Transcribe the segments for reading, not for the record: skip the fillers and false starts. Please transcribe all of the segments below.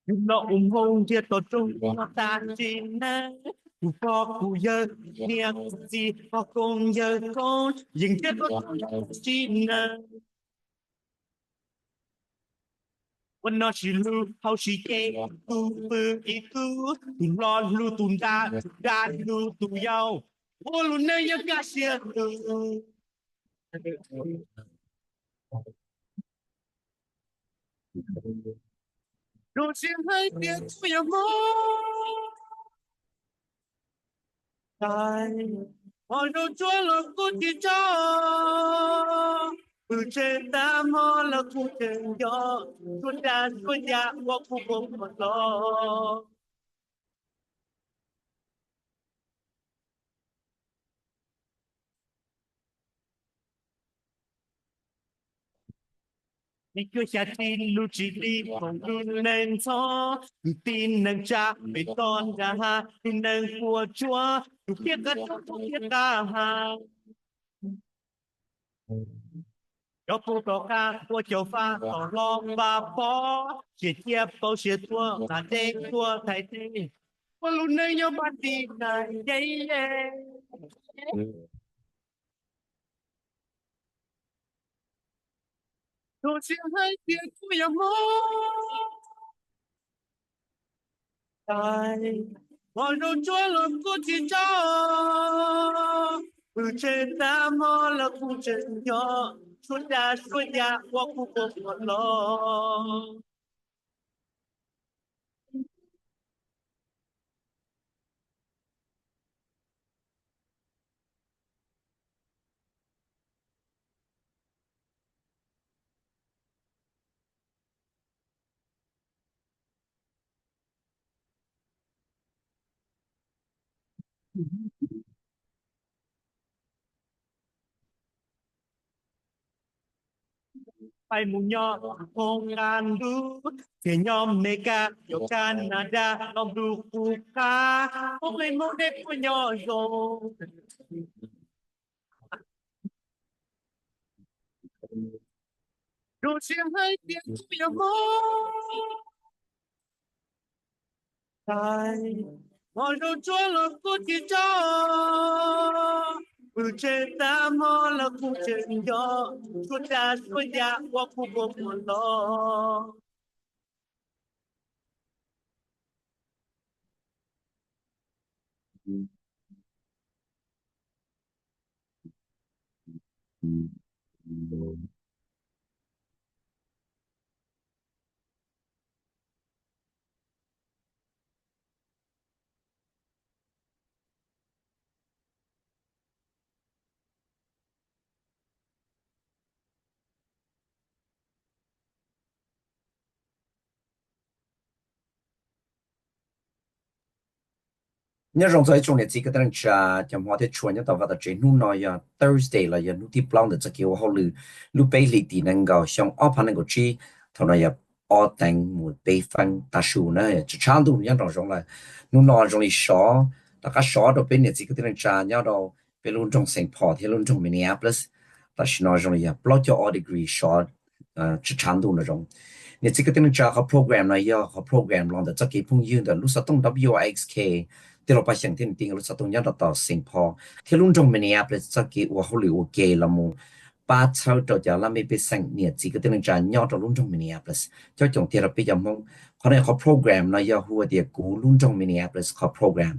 nó ủng hộ chia tổ trung nó ta chỉ nè cụ phò cụ giờ niệm gì họ cùng giờ con dừng kết tổ trung chỉ nèวันนอชิลูเขาชิเกตูปืออีตูตุนรอลูตุนดาลูตุยาวโอลุนเนยกาเชียตูดูเสียงให้เดียวทุยมตายพอดูจัวลกูที่จอผู้เจตามอแล้วกูเจยอกูดากูอยากว่ากูบ่หมดรอ 你腳下天路住啲紅亂靚錯，tin nâng cha bị con ra ha tin nâng của chúa tu kia cả tu kia cả ha cho phụ tổ ca của châu pha tổ long và phó chỉ chia bao chia thua là đen thua thay thế có luôn nơi nhau bắt đi là dây tu xin hai tiếng của yêu tai mọi đồ chúa lòng của chị cho từ trên ta mò là khu trên nhỏ suốt nhà qua khu vực một lo ไปหมุ่งยอโครงการดูเสียยอมเมกาโยกานาดาลองดูกูกาพวกเลยโมเด็กก็ย่อโยดูเสียงให้เดียงทุยโมตายมอดูจัวลงกูที่จอกูเจตามอแล้วกูเจยอสุดยาว่ากูบ่หมดรอ nhớ rong roi trong này chỉ cái đang trả chăm hoa thế chuột nhớ tàu vào trên nu nói ya Thursday là ya nu tiếp long được cho kêu họ lư lu bay lì tì năng gạo xong ở phần năng gạo chi thằng này ya ở thành một bay phân ta su nữa chỉ chán đủ nhớ rong rong là nu nói rong đi xó ta cá xó đồ bên này chỉ cái đang trả nhớ đâu bên luôn trong Saint Paul thế luôn trong Minneapolis ta chỉ nói rong ya block your all degree short chỉ chán đủ nữa rongเนี่ยที่ก็ต้องจะเขาโปรแกรมอะไรย่อเขาโปรแกรมลองแต่จะเก็บพุ่งยืนแต่รู้สึกต้อง WIXK ที่เราไปเสียงที่จริงรู้สึกต้องยัดต่อสิงพอที่รุ่นจงมันเนี่ยเป็นจะเก็บว่าเขาหรือว่าเกลมูป้าเช่าตัวจะละไม่ไปสั่งเนี่ยที่ก็ต้องจะย่อต่อรุ่นจงมันเนี่ยเป็นเจ้าจงที่เราไปยำมองเขาเนี่ยเขาโปรแกรมอะไรย่อหัวเดียกูรุ่นจงมันเนี่ยเป็นเขาโปรแกรม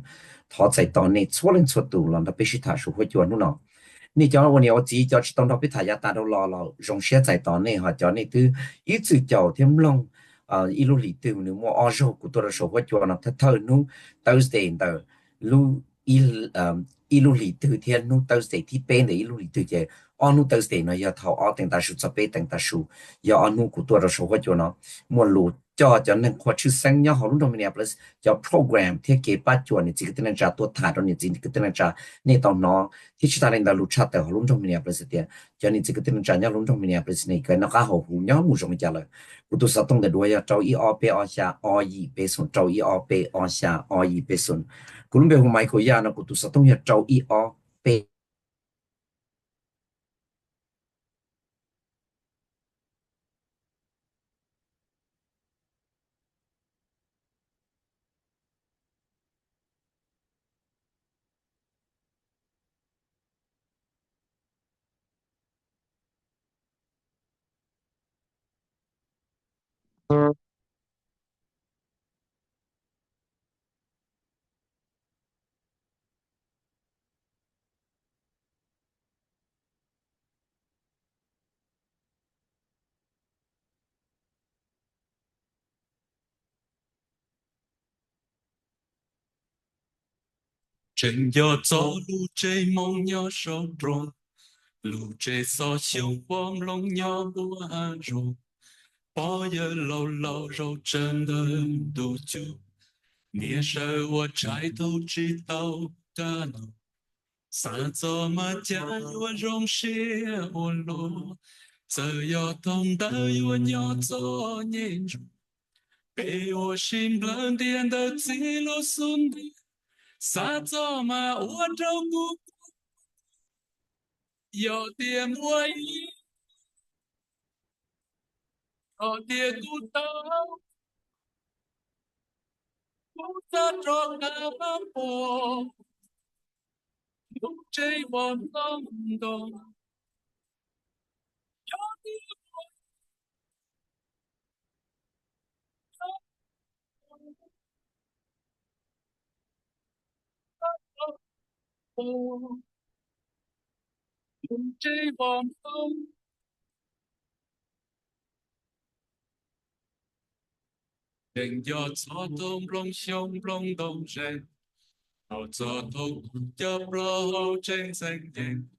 ถอดใจตอนนี้ช่วยเล่นช่วยดูลองแต่ไปชิดาชูหัวจวนนู่นเนาะ 你讲我呢，我只叫去当到被大家打到老，容些在当内哈，叫你都一直叫天龙一路里头你莫二十古多的时候，我叫那他头努 Thursday 的路一路里头天努 Thursday ที่เป็น的一路里头嘅，安努 Thursday 呢要头二等大数十八等大数，要安努古多的时候我叫呢莫路。cho nên khoa chữ sang nhau họ lúc đó mình nhập cho program thiết kế bắt chuột này chỉ cái tên làตัวถ่ายตอนนี้chỉ cái tên làนี่ตอนน้องที่ชิตาเรนดาลูชาแต่เขาลุ้นจงมีเนี่ยประสิทธิ์จะนี่จะก็เป็นจานยาลุ้นจงมีเนี่ยประสิทธิ์ก็นักเขาหูย้อมมุจงจะเลยกูตัวสัตว์ต้องแต่ด้วยเจ้าอีออเปอชาออีเปส่วนเจ้าอีออเปอชาออีเปส่วนกูรู้เป็นหัวไมโครยานะกูตัวสัตว์ต้องเจ้าอีออเป trên gió gió lu chê mong nhỏ sâu rồng lu chê so chiều bom lông nhỏ bùa hà rồng bỏ giờ lâu lâu râu chân đơn đủ chú nghĩa sợ我trái头知道的路散走嘛家我容些我路只要懂得我要做年主被我心冷点的记录顺利散走嘛我照顾有点我意有点孤单不再做那么不这我能懂不这我能人要做东龙兄龙东人好做东要不好真正人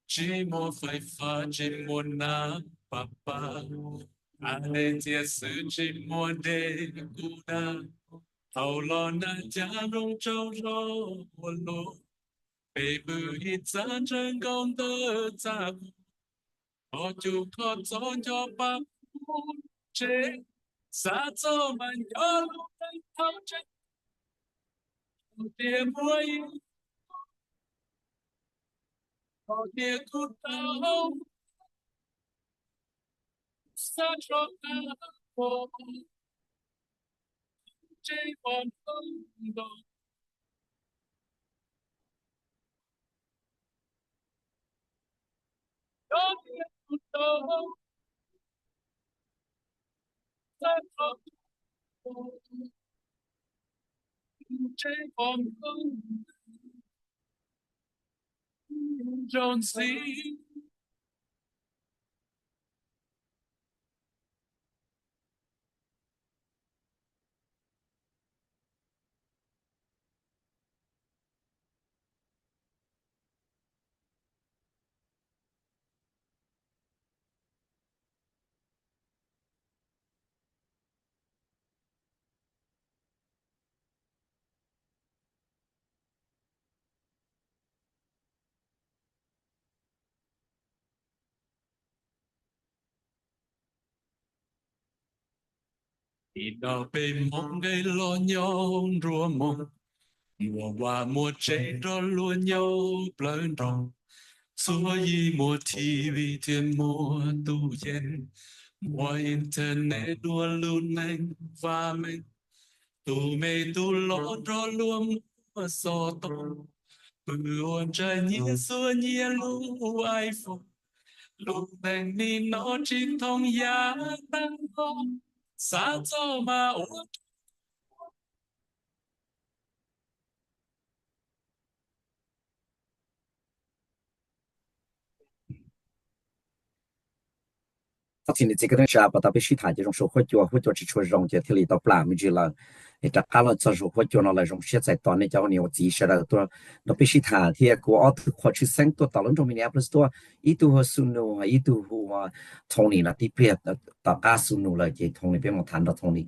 寂寞挥发寂寞那爸爸爱结束寂寞的孤单好了那家中照着我路被不一战成功的在乎我就靠走就把不知撒走满有路的靠着蝴蝶波音蝴蝶孤岛撒手的我这晚风都有点不懂撒手我这晚风 don't see 一到被梦给落nhau rùa mộng mùa hoa mùa trái đó luôn nhau lớn rộng xua y mùa TV thêm mùa tu yen mùa internet đua luôn anh và mình tu mê tu lo đó luôn mùa so to bự ôn trái nhia xua nhia lu iPhone lúc này ni nó chính thông giá tăng không xa cho mà uống 发现你这个人是啊，把他必须谈这种说或者只说让这天里到不拉没去了，你这看了这说或者那来种现在当你叫你我自己说了多，那必须谈天过奥特或去生多到那种Minneapolis多，一度和苏努啊，一度和啊同理了，第别到加苏努了，也同理别我谈到同理，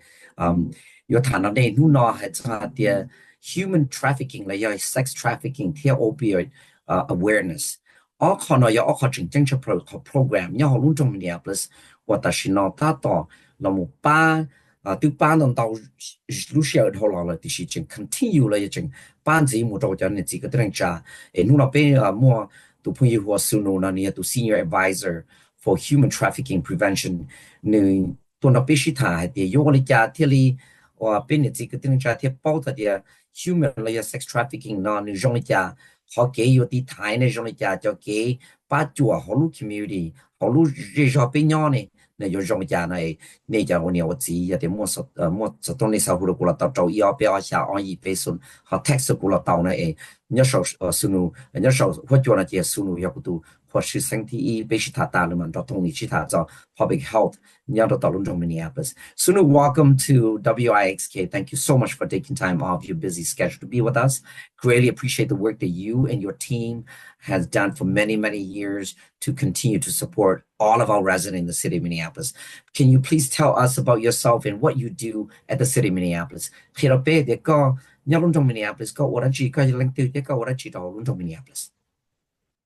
有谈到那努呢还差点 human trafficking 了，要 sex trafficking 贴 opioid awareness。我看到要我看真正是 program，要好弄中 Minneapolis，我但是呢，他到那么班都班能到路线头了，就是真 continue 了，也真班子木头叫你这个等下，弄那边么都朋友或是弄那你都 senior advisor for human trafficking prevention，你多那必须谈还得有我的家庭里，我边你这个等下贴包他的 human 了要 sex trafficking 那你用的家。họ kể yêu tí thái này rồi là cho kể ba chùa họ lúc community họ lúc rê cho bên nhau này 那有种家呢，那家我呢我自己也得摸索东的时候过了到周一要标下安逸背顺，好 tax 过了到呢人家手收入，人家手或者呢这收入要不多，或是身体被其他大了嘛，到同你其他找 public health，你要到伦敦 Minneapolis。Sunu, welcome to WIXK. Thank you so much for taking time off your busy schedule to be with us. Greatly appreciate the work that you and your team has done for many, many years to continue to support all of our residents in the city of Minneapolis. Can you please tell us about yourself and what you do at the city of Minneapolis? Minneapolis, Minneapolis.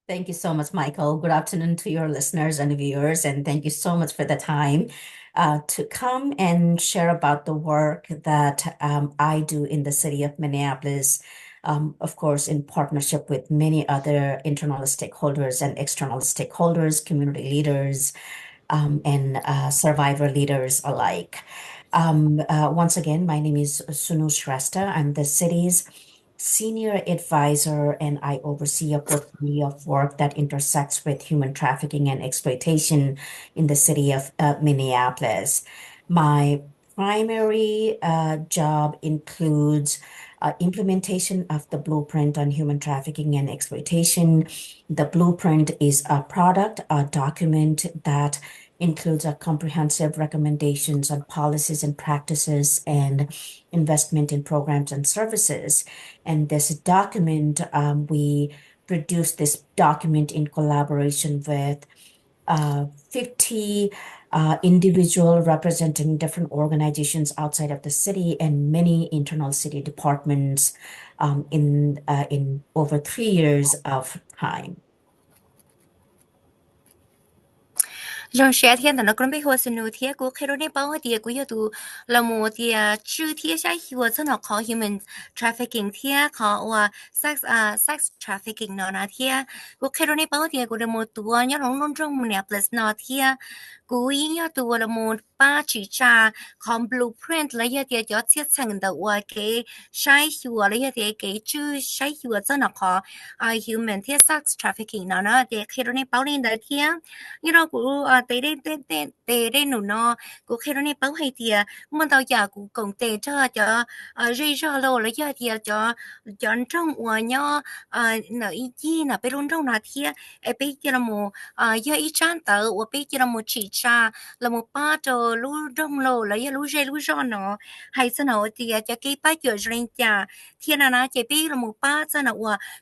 Thank you so much, Michael. Good afternoon to your listeners and viewers, and thank you so much for the time to come and share about the work that I do in the city of Minneapolis, of course, in partnership with many other internal stakeholders and external stakeholders, community leaders, and survivor leaders alike. Once again, my name is Shunu Shrestha. I'm the city's senior advisor, and I oversee a portfolio of work that intersects with human trafficking and exploitation in the city of Minneapolis. My primary job includes implementation of the blueprint on human trafficking and exploitation. The blueprint is a product, a document that includes a comprehensive recommendations on policies and practices and investment in programs and services. And this document, we produced this document in collaboration with 50 individual representing different organizations outside of the city and many internal city departments in over 3 years of time. 让夏天的那个背后是牛天，我看到那包的，我要读那么的秋天下去，我真的考 human trafficking 天，考我 sex trafficking 那天，我看到那包的，我那么多，你拢中么呢 plus 那天，我应要读那么八几张，考 blueprint 了一点叫切成的，我给筛选了一点给就筛选真的考human sex trafficking 那的，看到那包里的天，你那个tế nụ nó của khi đó này bảo hay thì mà tao giờ cũng công tế cho rơi ra lô là giờ thì cho trong của nhau nợ ý chi nợ bên trong là thì bây giờ là một giờ ý chán tờ và bây giờ là một chỉ cha là một ba trò lú trong lô là giờ lú ra nó hay sao nó thì cho cái ba giờ riêng cha thì là chỉ bây là một ba sao nó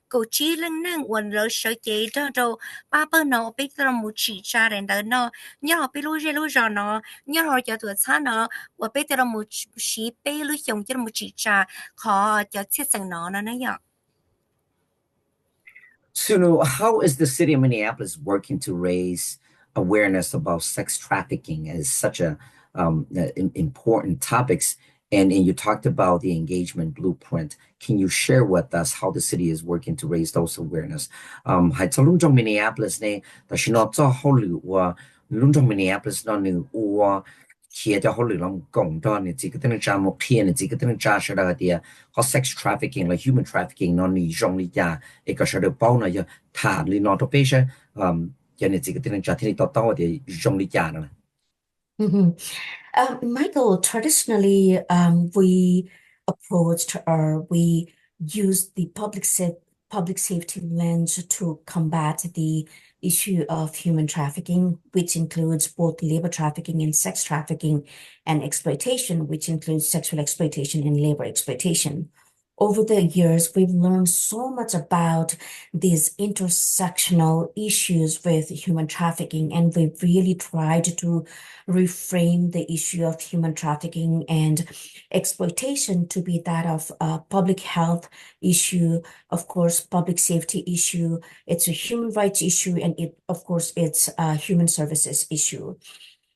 cổ chi lưng năng quần rồi sợ chế cho ba bên nó bây giờ là một chỉ cha đến đó nó nhớ bị lú ra nó nhớ rồi cho tụi cha nó và bây giờ là một chỉ bây lú dùng cho một chỉ cha khó cho thiết sang nó vậy. Sunu, how is the city of Minneapolis working to raise awareness about sex trafficking as such a important topics? And you talked about the engagement blueprint. Can you share with us how the city is working to raise those awareness? Hai cho lung trong Minneapolis ne, ta shi no cho ho lu wa lung trong Minneapolis no nu wa kia cho ho lu long gong do ni ji ge den cha mo pie ni ji ge den cha sha da dia ho sex trafficking like human trafficking no ni zhong li ja e ka sha de bao na ya ta li no to pe sha ya ni ji ge den cha thi to to de zhong li ja na. Michael, traditionally, we approached or we used the public safety lens to combat the issue of human trafficking, which includes both labor trafficking and sex trafficking, and exploitation, which includes sexual exploitation and labor exploitation. Over the years, we've learned so much about these intersectional issues with human trafficking, and we've really tried to reframe the issue of human trafficking and exploitation to be that of a public health issue, of course, public safety issue. It's a human rights issue, and of course, it's a human services issue.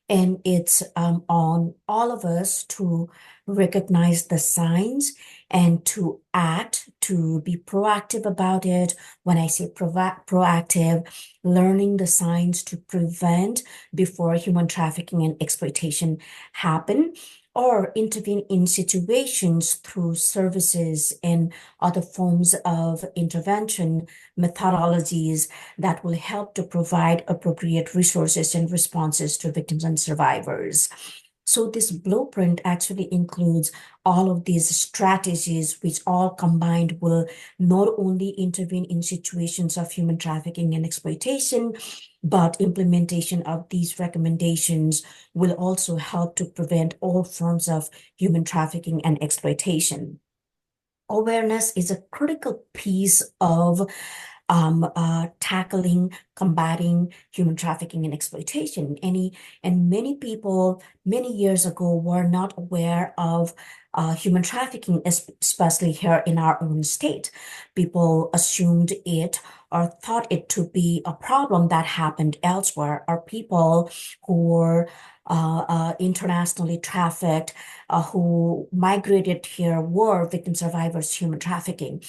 And it's on all of us to recognize the signs and to act, to be proactive about it. When I say proactive, learning the signs to prevent before human trafficking and exploitation happen. or intervene in situations through services and other forms of intervention methodologies that will help to provide appropriate resources and responses to victims and survivors. So this blueprint actually includes all of these strategies, which all combined will not only intervene in situations of human trafficking and exploitation, but implementation of these recommendations will also help to prevent all forms of human trafficking and exploitation. Awareness is a critical piece of tackling, combating human trafficking and exploitation. And many people many years ago were not aware of human trafficking, especially here in our own state. People assumed it or thought it to be a problem that happened elsewhere, or people who were internationally trafficked, who migrated here were victim survivors human trafficking.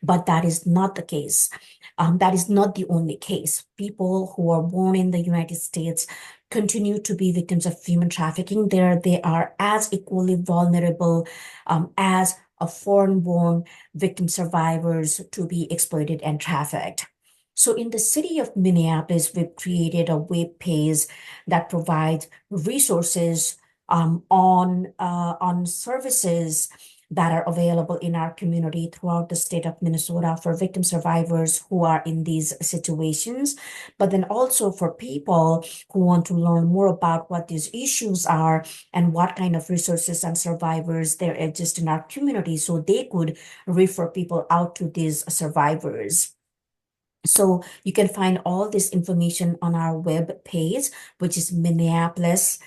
But that is not the case. That is not the only case. People who are born in the United States continue to be victims of human trafficking. They are as equally vulnerable as a foreign-born victim survivors to be exploited and trafficked. So in the city of Minneapolis, we've created a web page that provides resources on services that are available in our community throughout the state of Minnesota for victim survivors who are in these situations, but then also for people who want to learn more about what these issues are and what kind of resources and survivors there exist in our community, so they could refer people out to these survivors. So you can find all this information on our web page, which is Minneapolis,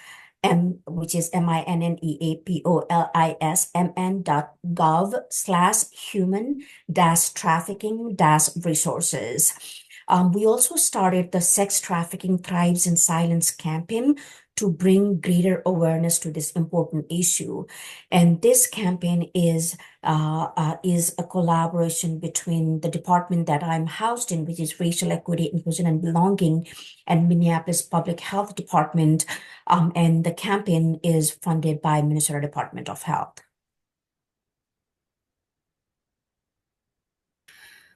which is minneapolismn.gov/human-trafficking-resources. We also started the Sex Trafficking Thrives in Silence campaign to bring greater awareness to this important issue. And this campaign is a collaboration between the department that I'm housed in, which is Racial Equity, Inclusion, and Belonging, and Minneapolis Public Health Department. And the campaign is funded by Minnesota Department of Health.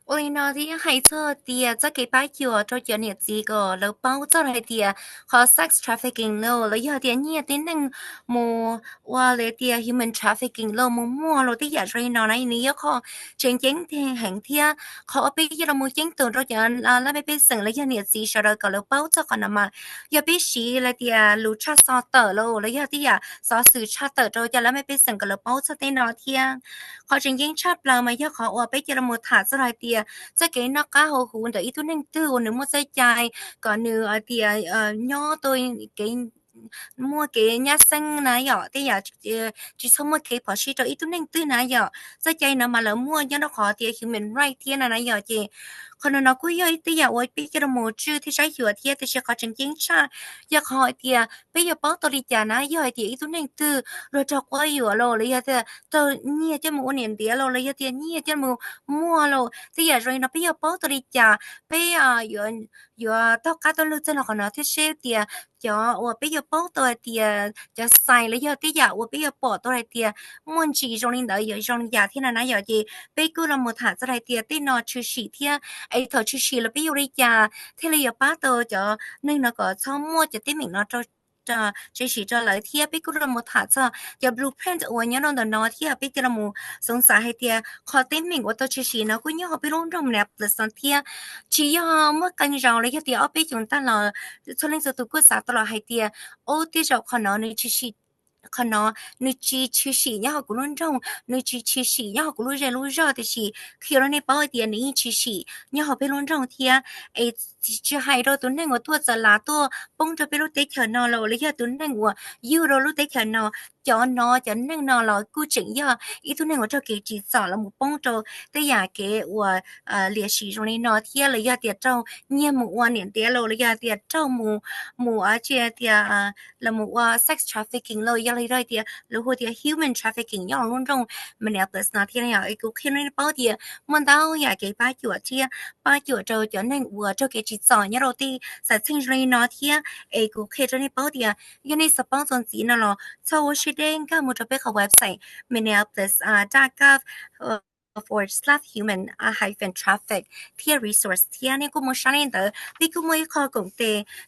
我那天还做的这个拜月做几年这个，然后包做来的和 sex trafficking 咯，然后有点你的能么话来的 human trafficking 咯，么么咯的也是那那你要靠真正的很天，靠被一了么真多着人啊，那被生了一年子说了个了包做个那么，要被洗了的路差少得咯，然后有的呀少数差得着就了没被生个了包做的那天，靠真正差不了嘛，要靠我被一了么塔子来的。在给那家伙混的，一度能对你莫在家，个女儿的nhỏ tôi cái mua cái nhà xanh này giờ thì giờ chỉ xong mua cái bỏ xí rồi ít nên tư này giờ在家呢嘛了mua cho nó khó thì human right thì này giờ chị còn nó cứ giờ thì giờ ôi bây giờ mua chứ thì sai hiểu thì sẽ có chân chính sa giờ hỏi thì bây giờ bảo tôi đi chả này giờ thì ít nên tư rồi cho quá hiểu rồi giờ thì tôi nhia cho mua年底rồi giờ thì nhia cho mua rồi thì giờ rồi nó bây giờ bảo tôi đi chả bây giờ有到家都录真了可能ที่เชื่อเดียจะว่าไป有包ตัวเดียจะใส่แล้ว有ที่อยากว่าไป有包ตัวเดียมันจีตรงนี้เดียวตรงอยากที่นั่นนะอยากจีไปกูเราหมดหาอะไรเดียที่นอชื่อสีเทียไอ้ถอชื่อสีแล้วไปอยู่ในยาที่เราอยากป้าตัวจะนึ่งแล้วก็ชอบมั่วจะที่หมิ่งเนาะ这是这来天被个人么他这要 blueprint 我伢那的那天被个人么从啥海天靠对面我到这是呢个伢被弄着么了不上天只要么跟上了一点被中单了从那时候过啥到了海天哦对着可能呢就是可能你去洗然后咕噜中你去洗然后咕噜热的洗去了那包点你去洗然后被弄中天哎只还到ตัวนึงว่าตัวจะลาตัวปงจะไปรู้ได้แค่นอเราเลยตัวนึงว่ายูเรารู้ได้แค่นอจอนอจะนึงนอเรากูจึงยาอีตัวนึงว่าจะเกจีสอนแล้วมุปงจะแต่อยากเกว่าเลียสีตรงนี้นอเทียเลยเดียเจ้าเนี่ยมุว่าเนี่ยเราเลยเดียเจ้ามุอาเจียเดียแล้วมุว่า sex trafficking เรา要来到的，如果的 human trafficking 要弄中 Minneapolis 那天呀，一个看人包的，问到呀给把脚的，把脚就能我就给制造，然后的在清水那天，一个看人包的，因为是帮助子呢咯，所以我是的，看我这边个 website Minneapolis .gov /human hyphen traffic ที่ resource ที่นี่ก็มุ่งใช้ในตัวที่ก็มุ่งข้อกงเต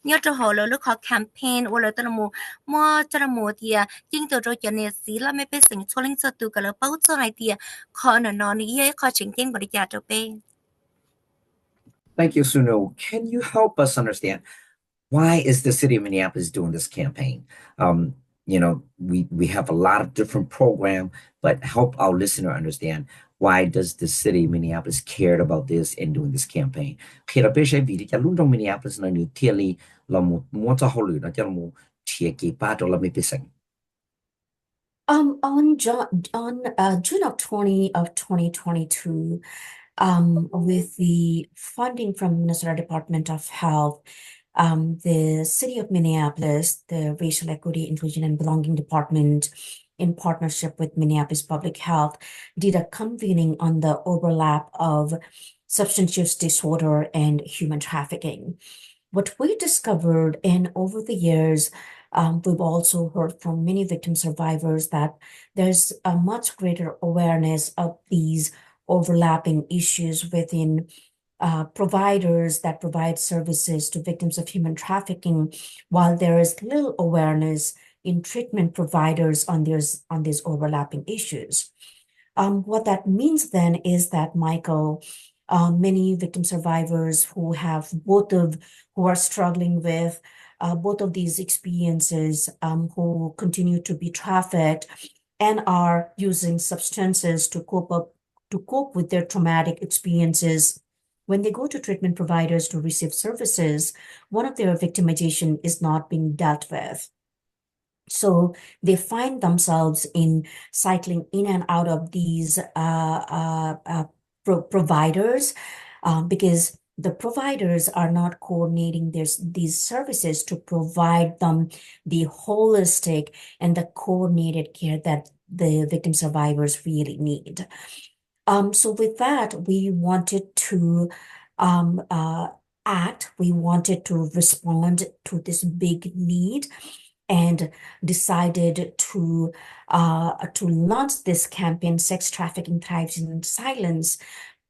เนี่ยจะหาเลยลูกค้า campaign ว่าเลยตัวมุ่งมั่วจะมุ่งเดียยิ่งตัวเราจะเนี่ยสิแล้วไม่เป็นสิ่งช่วยจะตัวกันแล้วเป้าจะไอเดียข้อนั้นนี่ข้อจริงจริงบริจาคจะเป็น Thank you, Shunu. Can you help us understand why is the city of Minneapolis doing this campaign? We have a lot of different program, but help our listener understand why does the city of Minneapolis cared about this and doing this campaign? Khi đó bây giờ vì cái lúc trong Minneapolis nó như thiên lý là một muốn cho họ lựa nó cho một thiết kế ba đô la Mỹ bị sành. On June of 2022, with the funding from Minnesota Department of Health, the City of Minneapolis, the Racial Equity, Inclusion, and Belonging Department, in partnership with Minneapolis Public Health, did a convening on the overlap of substance use disorder and human trafficking. What we discovered, and over the years, we've also heard from many victim survivors that there's a much greater awareness of these overlapping issues within providers that provide services to victims of human trafficking, while there is little awareness in treatment providers on these overlapping issues. What that means then is that, Michael, many victim survivors who are struggling with both of these experiences, who continue to be trafficked and are using substances to cope with their traumatic experiences. When they go to treatment providers to receive services, one of their victimization is not being dealt with. So they find themselves in cycling in and out of these providers because the providers are not coordinating these services to provide them the holistic and the coordinated care that the victim survivors really need. So with that, we wanted to act. We wanted to respond to this big need, and decided to launch this campaign, Sex Trafficking Thrives in Silence,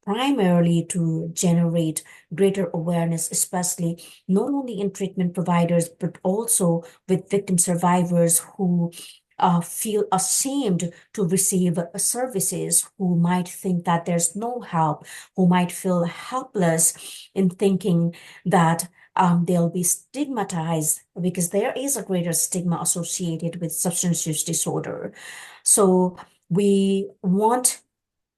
primarily to generate greater awareness, especially not only in treatment providers, but also with victim survivors who feel ashamed to receive services, who might think that there's no help, who might feel helpless in thinking that they'll be stigmatized because there is a greater stigma associated with substance use disorder. So we want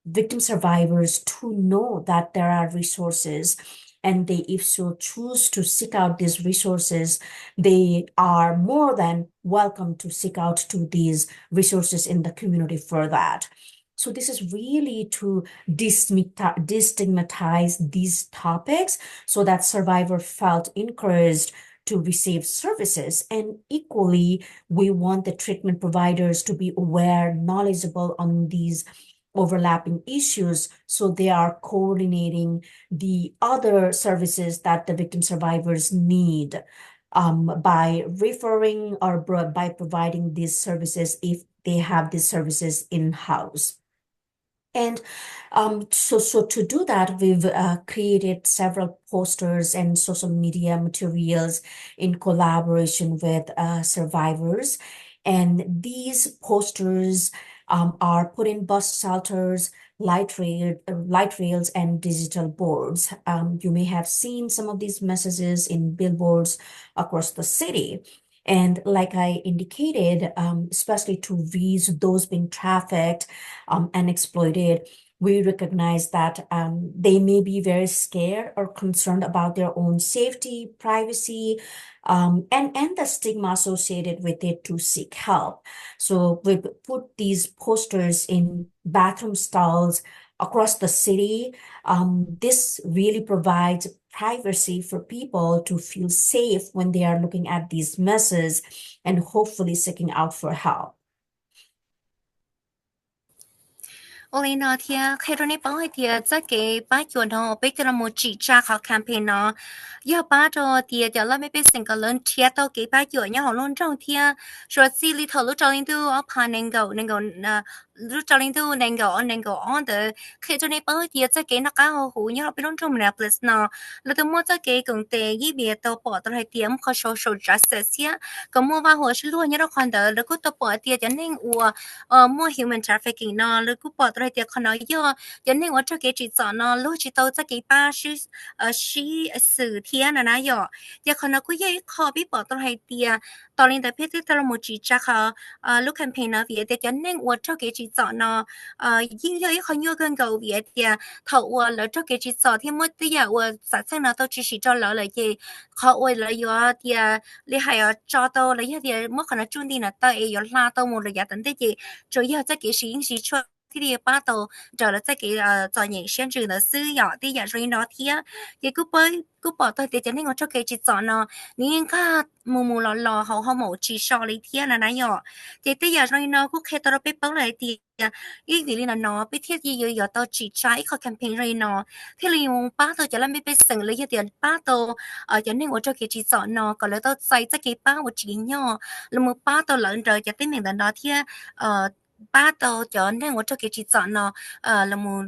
victim survivors to know that there are resources, and they, if so choose to seek out these resources, they are more than welcome to seek out to these resources in the community for that. So this is really to destigmatize these topics so that survivor felt encouraged to receive services. And equally, we want the treatment providers to be aware, knowledgeable on these overlapping issues, so they are coordinating the other services that the victim survivors need by referring or by providing these services if they have these services in-house. And so to do that, we've created several posters and social media materials in collaboration with survivors. And these posters are put in bus shelters, light rails, and digital boards. You may have seen some of these messages in billboards across the city. And like I indicated, especially to reach those being trafficked and exploited, we recognize that they may be very scared or concerned about their own safety, privacy, and the stigma associated with it to seek help. So we put these posters in bathroom stalls across the city. This really provides privacy for people to feel safe when they are looking at these messes and hopefully seeking out for help. Ôi nó thì khi đó này bảo hay thì chắc cái ba chuột nó bây giờ là một chỉ tra họ campaign nó giờ ba cho thì giờ là mấy bên sinh cái lớn chia tao cái ba chuột nhau họ luôn trong thì rồi xí lý thầu lúc cho lên tu ở pan nên go lúc cho lên tu nên go on the khi đó này bảo thì chắc cái nó cá họ hú nhau bên trong Minneapolis nó là tôi mua chắc cái công ty gì biệt tao bỏ tao hay tiệm có social justice á có mua vào hồ sơ luôn nhớ đâu còn đỡแล้วก็tao bỏ thì cho nên mua human trafficking nóแล้วก็bỏ rồi thìเขาnói giờ nênว่าจะเกิดจีจอนลูกจีโตจะเกิดป้าชื่อสื่อเทียนนะย่อเดี๋ยวเขาnóiก็ยังขอพี่บอกตัวให้เดียตอนนี้แต่พี่ที่ตลอดจีจ้าเขาลูกแคมเปญนะเวียเดี๋ยวnênว่าจะเกิดจีจอนยิ่งเยอะเขาเยอะเกินเก่าเวียเดียเขาว่าแล้วจะเกิดจีจอนที่มั่วที่อยากว่าสัตว์เส้นเราต้องจีสิจอแล้วเลยที่เขาว่าแล้วย่อเดียเลยให้จอโตแล้วย่อเดียมั่วขนาดจุนดีนะตัวเองย่อลาโตหมดเลยย่อตั้งแต่จี主要这个是因是出ที่เรียกป้าโต找了这个做人限制的需要的也是那天也กูบอกตัวเดี๋ยวจะให้我做给จีจอนเนาะนี่ก็มูหล่อเขาหมูจีชอเลยเทียนะย่อเดี๋ยวอย่างไรเนาะกูแค่ตัวไปเปิดเลยเดียอีกทีนี้นะเนาะไปเที่ยวเยอะๆตัวจีจ้าอีกเขาแคมเปญเลยเนาะที่เรียกป้าโตจะเล่นไม่ไปสิ่งเลยเดี๋ยวป้าโตจะให้我做给จีจอนเนาะก็เลยต้องใส่จะ给ป้า我จีย่อแล้วมือป้าโตหลังเจอจะเป็นเหมือนเนาะที่ป้าโตจะให้我做给จีจอนเนาะแล้วมือ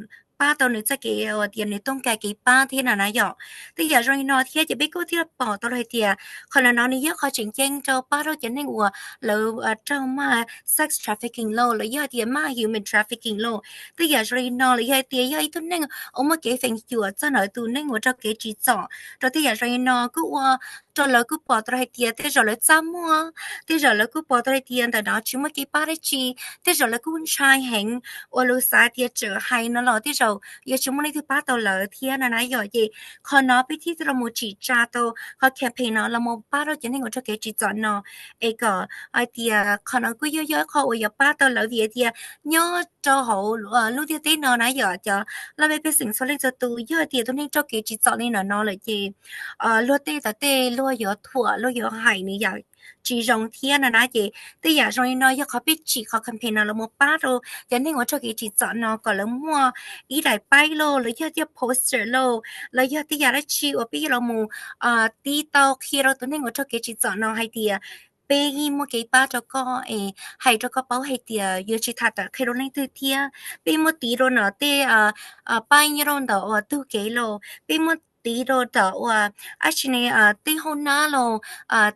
ป้าตัวนี้จะเกี่ยวเดียนในต้องการกี่ป้าที่นั่นนะหยอกแต่อย่าโรยนอที่จะไปกู้ที่เราปอตัวเลยเดียคนละน้องนี่เยอะเขาจริงจังเจ้าป้าเราจะในหัวแล้วเจ้ามา sex trafficking โลแล้วยอดเดียมา human trafficking โลแต่อย่าโรยนอเลยเดียยอดตัวนึงเอามาเก็บฝังอยู่จะหน่อยตัวนึงว่าจะเก็บจีจ่อเราที่อย่าโรยนอก็ว่าจนเราก็ปอตัวเลยเดียแต่เราเลยจำมัวแต่เราก็ปอตัวเลยเดียแต่น้องชิมมากี่ป้าได้จีแต่เราก็วุ่นชายแห่งว่าเราสายเดียเจอให้นั่นหรอที่เราอย่าชิมมาในที่ป้าตัวเลยเทียนะหยอกเย่ขอน้อไปที่เราโมจีจ้าตัวเขาแคมเปญเนาะเราโมป้าเราจะให้เราจะเก็บจีจ่อเนาะก็ไอเดียขอน้อก็เยอะๆเขาอย่าป้าตัวเลยเดียย่อเจ้าเขาลูกเดียตีนอนะหยอกจะเราไม่เป็นสิ่งสำคัญจะตัวเยอะเดียตัวนี้จะเก็บจีจ่อนี่เนาะเลยเย่ลูกเตแต่เตลูก有ถั่วลูก有海你อยากจีรงเทียนนะเย่แต่อยากรงน้อยอยากเขาไปจีเขาแคมเปญเราโมป้าเราจะให้เราจะเก็บจีจ่อเนาะก็แล้วมัวอีได้ไปโลแล้วยอดเดียโพสเตอร์โลแล้วยอดที่อยากได้ชีว่าพี่เราโมตีเตาคีเราตัวนี้เราจะเก็บจีจ่อเนาะให้เดียbây mua cái ba cho con hay cho con bảo hay tiệt yêu chỉ thật là khi đó lên từ tia bây mua tí rồi nó tê bao nhiêu rồi đó tu cái lo bây mua tí rồi đó actually tê hôn na lo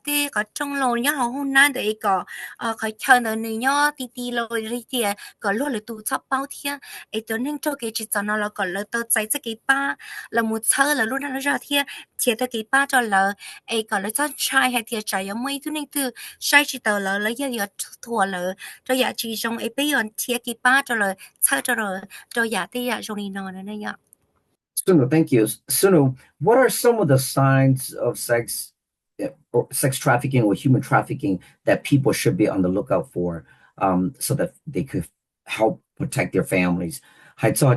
tê có trong lo nhá hôn na để có khỏi chờ đợi nữa nhá tí lo đi tiệt có luôn là tu sắp bao tiệt ấy tôi nên cho cái chỉ cho nó là có là tôi thấy cái ba là một chờ là luôn nó ra tiệt tiệt cái ba cho là ấy có là cho trai hay tiệt trai mấy thứ này từ sai chỉ tờ lỡ lấy giờ thua lỡ cho giả chỉ trong ấy bây giờ thiết kế ba cho lỡ sao cho giả thì giả trong đi nó này nhá. Sunu, thank you. Sunu, what are some of the signs of or sex trafficking or human trafficking that people should be on the lookout for, so that they could help protect their families? Hay cho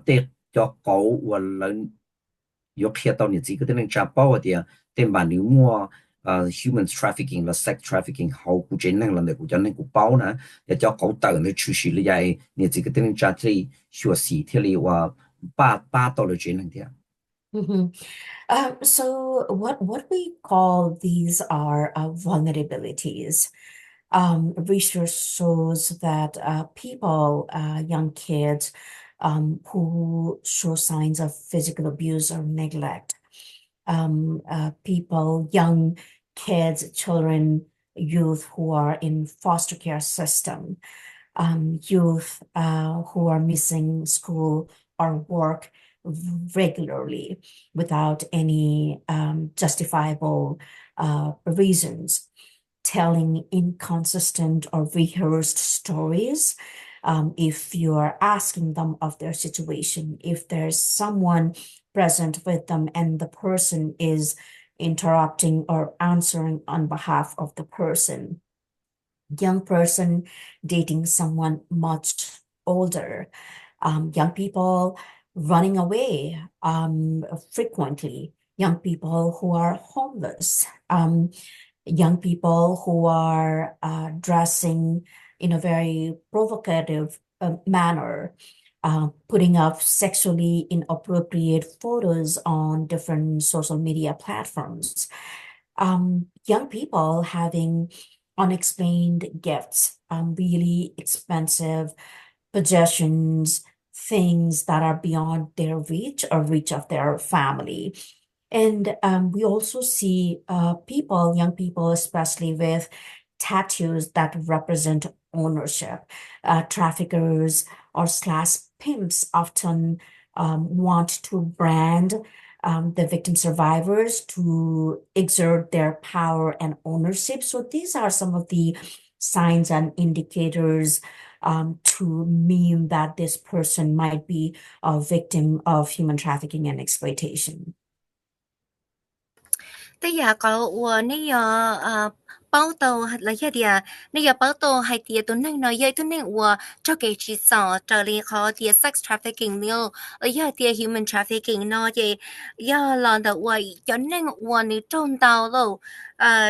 Tết cho cậu và lớn, có khi tao nhận gì cái tên trả bao thì tên bản nếu mua human trafficking là sex trafficking hậu của trên năng là để của cho nên của bao nè để cho cậu tự nó xử lý lại nhận gì cái tên trả thì sửa xí thì là ba tao là trên năng thì So what we call these are vulnerabilities. Research shows that people, young kids, who show signs of physical abuse or neglect, people, young kids, children, youth who are in foster care system, youth who are missing school or work regularly without any justifiable reasons, telling inconsistent or rehearsed stories. If you are asking them of their situation, if there's someone present with them and the person is interrupting or answering on behalf of the person. Young person dating someone much older. Young people running away frequently, young people who are homeless, young people who are dressing in a very provocative manner, putting up sexually inappropriate photos on different social media platforms, young people having unexplained gifts, really expensive possessions, things that are beyond their reach or reach of their family. And we also see young people, especially with tattoos that represent ownership. Traffickers or slash pimps often want to brand the victim survivors to exert their power and ownership. So these are some of the signs and indicators to mean that this person might be a victim of human trafficking and exploitation. แต่อยากก็ว่าใน报道了一点，那个报道还点ตัวนึงเนาะยัยตัวนึงว่าจะ给至少这里เขา点 sex trafficking 呢，也点 human trafficking เนาะ也让的ว่าจะนึงว่า你中到了，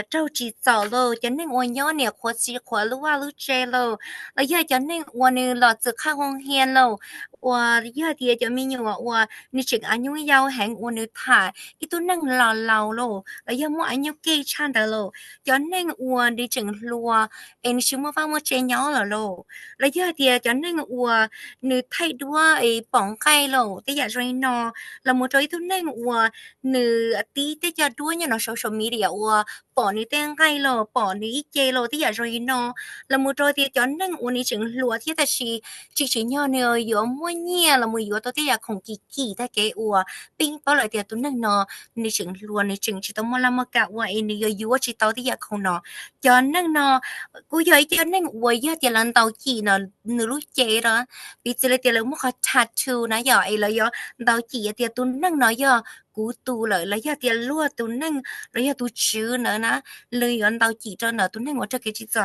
就至少了，จะนึงว่าย้อนเนี่ยขวดสีขวดหรือว่าหรือเจ了，也จะนึงว่า你老子เข้าห้องเรียน了，ว่า也点จะมีอยู่ว่า你这个อายุยาวแห่งว่า你ถ่ายอีตัวนึงเรา了，也มั่วอายุเกย์ชัน的了。cho nên ua đi chừng lùa em xin mua vào mua chơi nhỏ là lô là giờ thì cho nên ua nữ thay đua ấy bỏng cây lô thế giờ rồi nó là một chỗ thứ nên ua nữ tí thế giờ đua như nó social media ua bỏ nữ tên cây lô bỏ nữ chơi lô thế giờ rồi nó là một chỗ thì cho nên ua đi chừng lùa thế là chỉ nhỏ nữa yếu mua nhẹ là mua yếu tôi thế giờ không kỳ kỳ thế cái ua pin bảo lại thì tôi nên nó đi chừng lùa đi chừng chỉ tôi mua làm một cả ua em yếu chỉ tao thế giờ không nó cho nên nóกูย้อยcho nênว่าย่าเดี๋ยวเราเตาจีเนาะหนูรู้เจเนาะปีเจเลยเดี๋ยวเราไม่ขอทัดทูนะย่อไอ้แล้วย่อเตาจีเดี๋ยวตุนนั่งเนาะย่อกูตูเลยแล้วย่าเดี๋ยวลั่วตุนนั่งแล้วย่าตูชื่อเนาะนะเลยย้อนเตาจีเจ้าเนาะตุนนั่งว่าจะเกิดจีจ่อ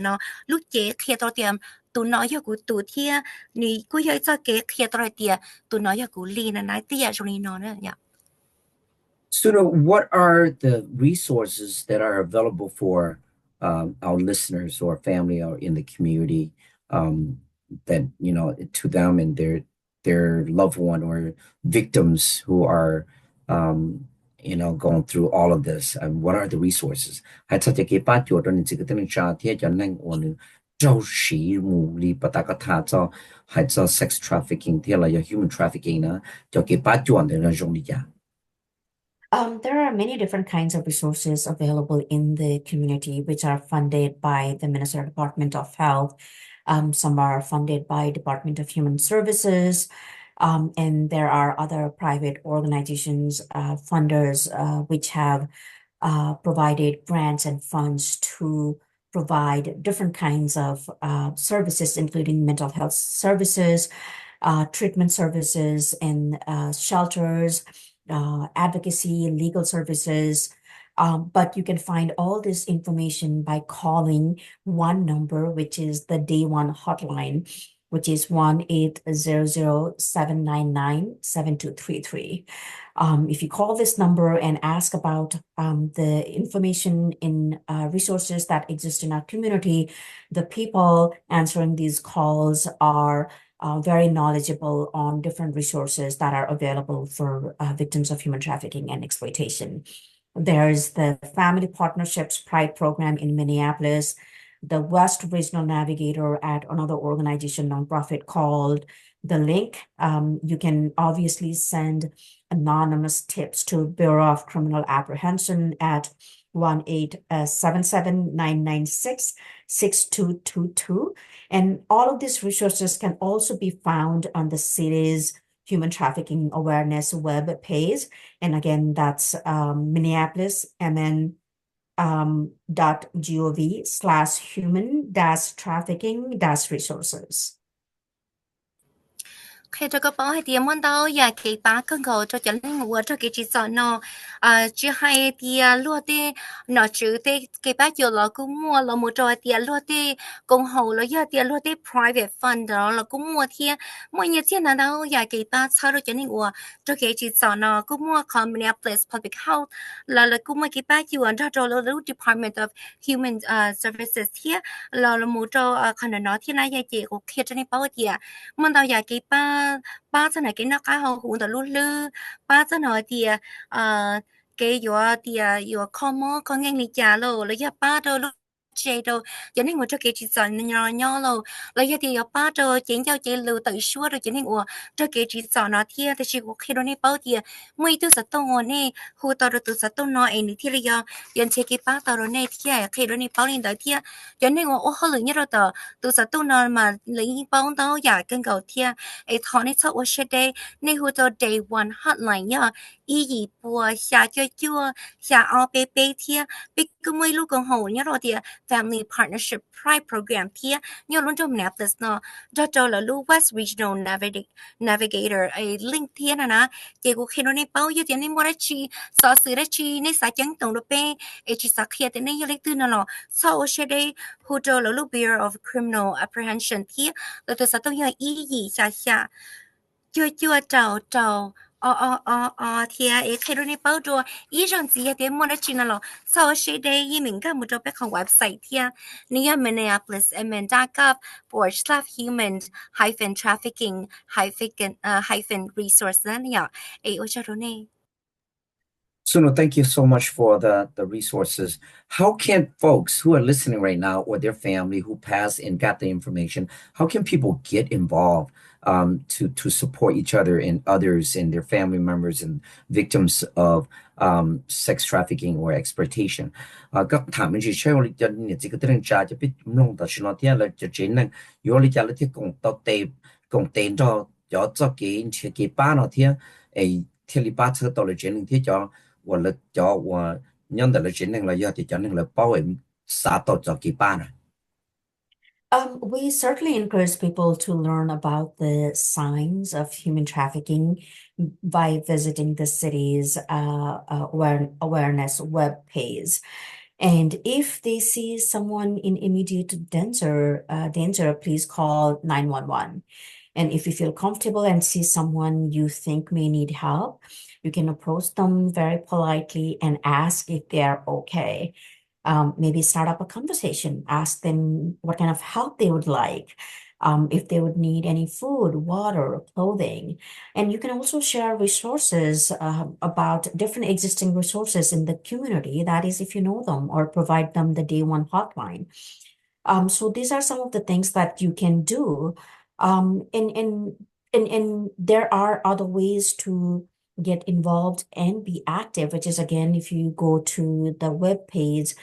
เนาะลูกเจเคลียร์ตัวเตรียมตุนน้อยย่อกูตูเทียนี่กูย้อยจะเกิดเคลียร์ตัวเตียตุนน้อยย่อกูลีนะนะเตียตรงนี้เนาะเนี่ย So, what are the resources that are available for our listeners or family or in the community that to them and their loved one or victims who are going through all of this? And what are the resources? 还差这个把脚的这个等于啥天叫那我呢？招时目里把大个他做还做 sex trafficking 天了要 human trafficking 呢，叫给把脚的那种的呀。There are many different kinds of resources available in the community, which are funded by the Minnesota Department of Health. Some are funded by Department of Human Services, and there are other private organizations, funders, which have provided grants and funds to provide different kinds of services, including mental health services, treatment services, and shelters, advocacy, legal services. But you can find all this information by calling one number, which is the Day One hotline, which is 1-800-799-7233. If you call this number and ask about the information in resources that exist in our community, the people answering these calls are very knowledgeable on different resources that are available for victims of human trafficking and exploitation. There's the Family Partnerships Pride Program in Minneapolis, the West Regional Navigator at another organization, nonprofit called The Link. You can obviously send anonymous tips to Bureau of Criminal Apprehension at 1-877-996-6222. And all of these resources can also be found on the city's Human Trafficking Awareness web page. And again, that's Minneapolis, mn.gov/human-trafficking-resources. khi cho các bạn thì muốn đâu ya cái ba con gấu cho chân ngủ cho cái chỉ sợ nó chỉ hay thì luôn thì nó chữ thì cái ba chiều là cũng mua là một trò thì luôn thì công hậu là ya thì luôn thì private fund đó là cũng mua thì mỗi nhà tiền nào đâu ya cái ba sau đó chân ngủ cho cái chỉ sợ nó cũng mua con Minneapolis Public Health là cũng mua cái ba chiều anh cho là Department of Human Services thì là một trò khả năng nó thì này ya chỉ có khi cho nên bảo thì muốn đâu ya cái ba giờ này cái nó cá hậu hụt luôn lư ba giờ này thì cái vừa thì vừa không có ngang đi trả rồi lấy ba đâu lúc chơi đâu cho nên một chỗ cái chỉ chọn nhỏ nhỏ rồi lấy thì ba đâu chính cho chơi lưu tự suốt rồi cho nên cho cái chỉ chọn nó thì chỉ có khi đó này bao thì mấy thứ sát tông này hụt tao từ sát tông nó anh thì là dân chơi cái ba tao rồi này thì khi đó này bao lên đấy thì cho nên họ lười nhất rồi từ sát tông nó mà lấy bao tao giả cân cầu thì ấy thằng này sau ở đây này hụt tao day one hotline nhá ý gì bùa xả cho chua xả ao bê bê thia bị cứ mấy lúc còn hậu nhớ rồi thì family partnership pride program thia nhớ luôn trong Minneapolis nó cho là lu West Regional Navigator ấy link thia nè chỉ có khi nó này bao nhiêu tiền này mua ra chi sợ sự ra chi này xả trắng tổng độ bê ấy chỉ xả kia thì này lấy từ nó sau ở đây hỗ trợ là lu Bureau of Criminal Apprehension thia là từ sao tôi nhớ ý gì xả chưa trầu thì ấy khi đó này bao giờ ý rằng gì thì mua được chuyện nào sau khi đây ý mình có một chỗ bên website thì Nia Minneapolis/human-trafficking-resource nè ấy ở chỗ đó này. Suno, thank you so much for the resources. How can folks who are listening right now or their family who passed and got the information, how can people get involved to support each other and others and their family members and victims of sex trafficking or exploitation? Các thảm mình chỉ chơi oli cho những cái tên cha cho biết nông ta xin nói thế là cho chính là yo li cha là thế cùng tên cho cái ba nó thế ấy thế li ba车到了这里，叫我了叫我让的了这里了，要的叫那个包围杀到这几班了。We certainly encourage people to learn about the signs of human trafficking by visiting the city's awareness web page. And if they see someone in immediate danger, please call 911. And if you feel comfortable and see someone you think may need help, you can approach them very politely and ask if they're okay. Maybe start up a conversation, ask them what kind of help they would like, if they would need any food, water, clothing. And you can also share resources about different existing resources in the community, that is, if you know them, or provide them the day one hotline. So these are some of the things that you can do. And there are other ways to get involved and be active, which is, again, if you go to the web page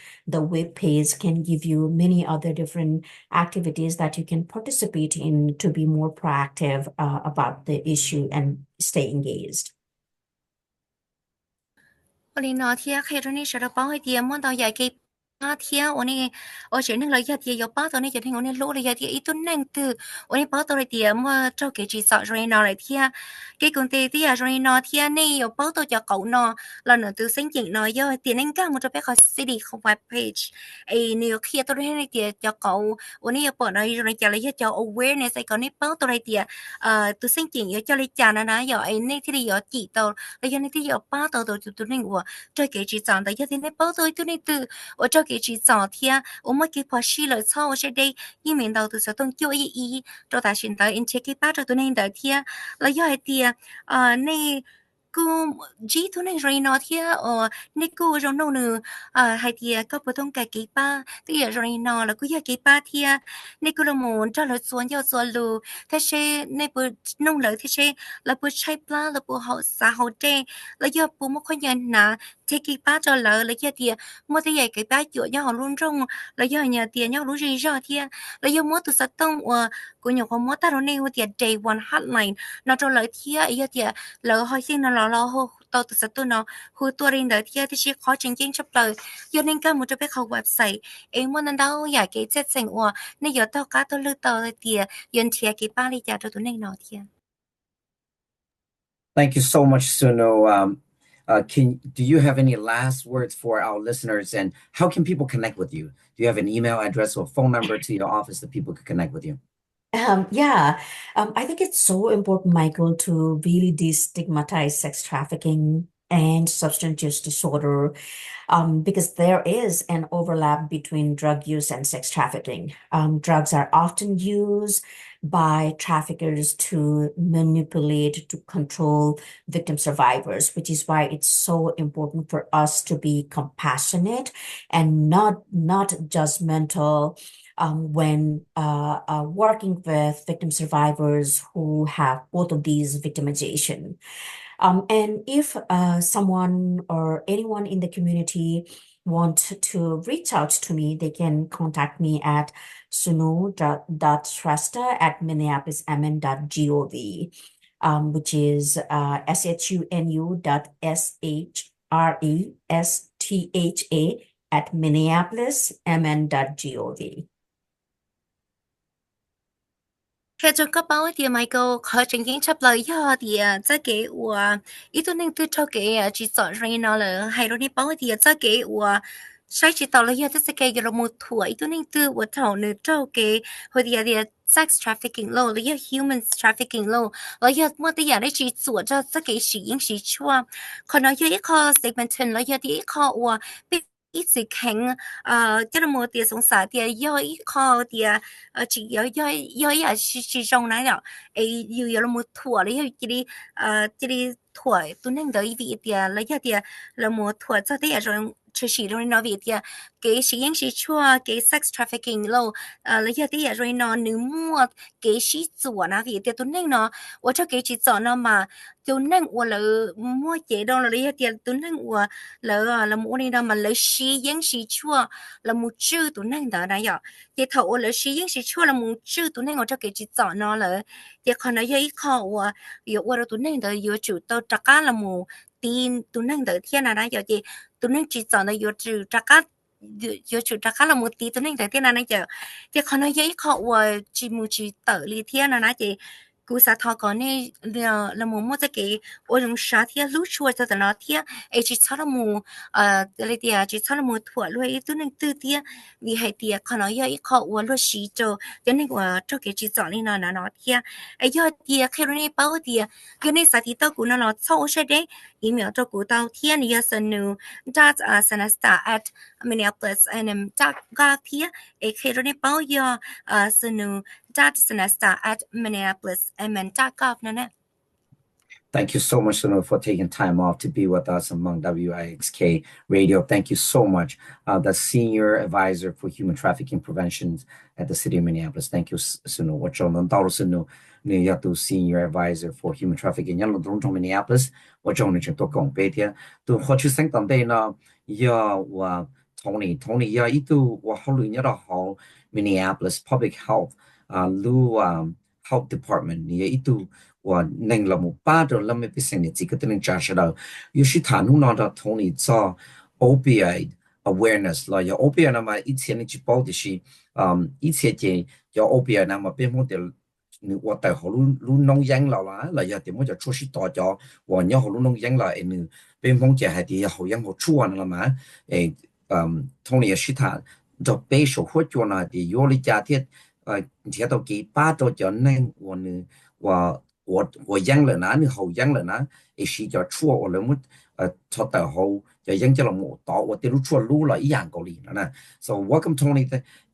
can give you many other different activities that you can participate in to be more proactive about the issue and stay engaged. Nó thì khi đó này sẽ được bảo thì muốn tao dạy cái thì ở trên này là thì có bảo tao này cho nên ông lỗ là thì ít tuần năng từ ông bảo tao thì mà cho cái chỉ sợ rồi nó lại thì cái công ty thì rồi nó thì này có bảo tao cho cậu nó là nó từ sinh chuyện nó do tiền anh cả một cái cái city không web page ấy nếu khi tao này thì cho cậu ông này bảo nó rồi cho lấy cho awareness ấy còn này bảo tao thì từ sinh chuyện cho lấy trả nó giờ ấy này thì giờ chỉ tao là này thì giờ bảo tao tụi này của cho cái chỉ chọn tại thì này bảo tao này từ ở cho cái chỉ chọn thì我们给拍戏了sau sẽ đây như mình đầu từ sau tuần cho ý cho ta xin tới in check cái bắt cho tụi này tới thì là do thì này cô chỉ tụi này rồi nó thì này cô rồi nó nữa hay thì có bữa thông cái ba thì rồi nó là cô giờ cái ba thì này cô là muốn cho là xuân lù thế sẽ này bữa nông lợi thế sẽ là bữa chạy pla là bữa họ xã hội trẻ là do bữa một con nhân nè thế cái ba cho lỡ là do thì mua thế vậy cái ba chỗ nhau luôn trong là do nhà tiền nhau luôn gì rồi thì là do mua từ sát tông của nhiều con mua ta rồi này thì day one hotline nó cho lợi thì giờ thì lỡ hỏi xin nó lo tao từ sát tông nó hồi tua riêng đấy thì chỉ khó chính chính chấp lời do nên cả một cái website em muốn đâu giải cái chất thành nên giờ tao cá tao lưu tao thì dân chia cái ba đi trả cho tụi này nó thì Thank you so much, Suno. Do you have any last words for our listeners, and how can people connect with you? Do you have an email address or phone number to your office that people could connect with you? Yeah, I think it's so important, Michael, to really destigmatize sex trafficking and substance use disorder, because there is an overlap between drug use and sex trafficking. Drugs are often used by traffickers to manipulate, to control victim survivors, which is why it's so important for us to be compassionate and not judgmental when working with victim survivors who have both of these victimization. And if someone or anyone in the community want to reach out to me, they can contact me at sunu.shrestha@minneapolismn.gov, which is SHUNU.SHRESTHA@minneapolismn.gov. Khi trong các báo thì Michael khó trình kiến chấp lời do thì za kế của ý tôi nên tôi cho kế chỉ sợ rồi nó là hay rồi đi báo thì za kế của sai chỉ tao là do tất cả cái một tuổi ý tôi nên tôi của thầu nữa cho kế hồi thì sex trafficking law là do human trafficking law là do một cái đấy chỉ sửa cho tất cả sự những sự chua còn nói do ít khó segmentation là do thì ít khó của ít sự khánh cho nên một tiền sống xã thì do ít khó thì chỉ do chỉ trong này đó ấy yêu là một tuổi đấy chỉ tuổi tôi nên đợi vị thì lấy thì là một tuổi cho thế rồi chỉ rồi nó vị thì cái sự những sự chua cái sex trafficking lâu lấy thì rồi nó nếu mua cái sự chua nó vị thì tôi nên nó 我这给起早呢嘛，就那我了摸接到了那点，就那我了啊，了摸那的嘛，了适应是错，了摸知都那的那样，也头我了适应是错了摸知都那我这给起早呢了，也可能有一考我有我的都那的有主到这个了摸tin都那的天哪那有的都那起早呢有主这个。有主这个了，冇地都那在天那那就，也可能有一考我只冇只得里天那那就。cú sa thọ có nè là mù mua cái ô rong sa thia lú chua cho nó thia ấy chỉ cho nó mù lấy tia chỉ cho nó mù thua luôn ấy tôi nên tư tia vì hay tia còn nói yêu khó uốn luôn xí cho nên cho cái chỉ chọn lên nó thia ấy do tia khi nó bao tia cái này sa thì tao cũng nó sau sẽ đấy email cho cú tao thia này sunu dot Shrestha at Minneapolis and gov thia ấy khi nó bao giờ sunu Shrestha at Minneapolis.gov nè. Thank you so much, Suno, for taking time off to be with us among WIXK Radio. Thank you so much. The Senior Advisor for Human Trafficking Prevention at the City of Minneapolis. Thank you, Suno. What you're on Suno, New Senior Advisor for Human Trafficking. Yan long trong Minneapolis. What you're on to gong betia. To what you think on day na ya wa Tony ya itu wa holu nyara hall Minneapolis Public Health Health Department ya itu wa neng la mu pa do la me piseng ni ka teng cha sha da yu shi tan hu na da tony za opioid awareness la ya opioid na ma i qian ni chi bao de shi i qie je ya opioid na ma pe mo de ni wa tai ho lu nong yang la ya de mo ja chu shi to ja wa nya ho lu nong yang la e ni pe mo je ha de ho yang ho chu an la ma e tony ya shi ta do pe sho ho chu na de yo li ja tie tie to ki pa to ja neng wa ni wa 我养了那，你好养了那，一时叫错我了么错到后就养着了么到我的路错路了一样个里了呢。So welcome Tony.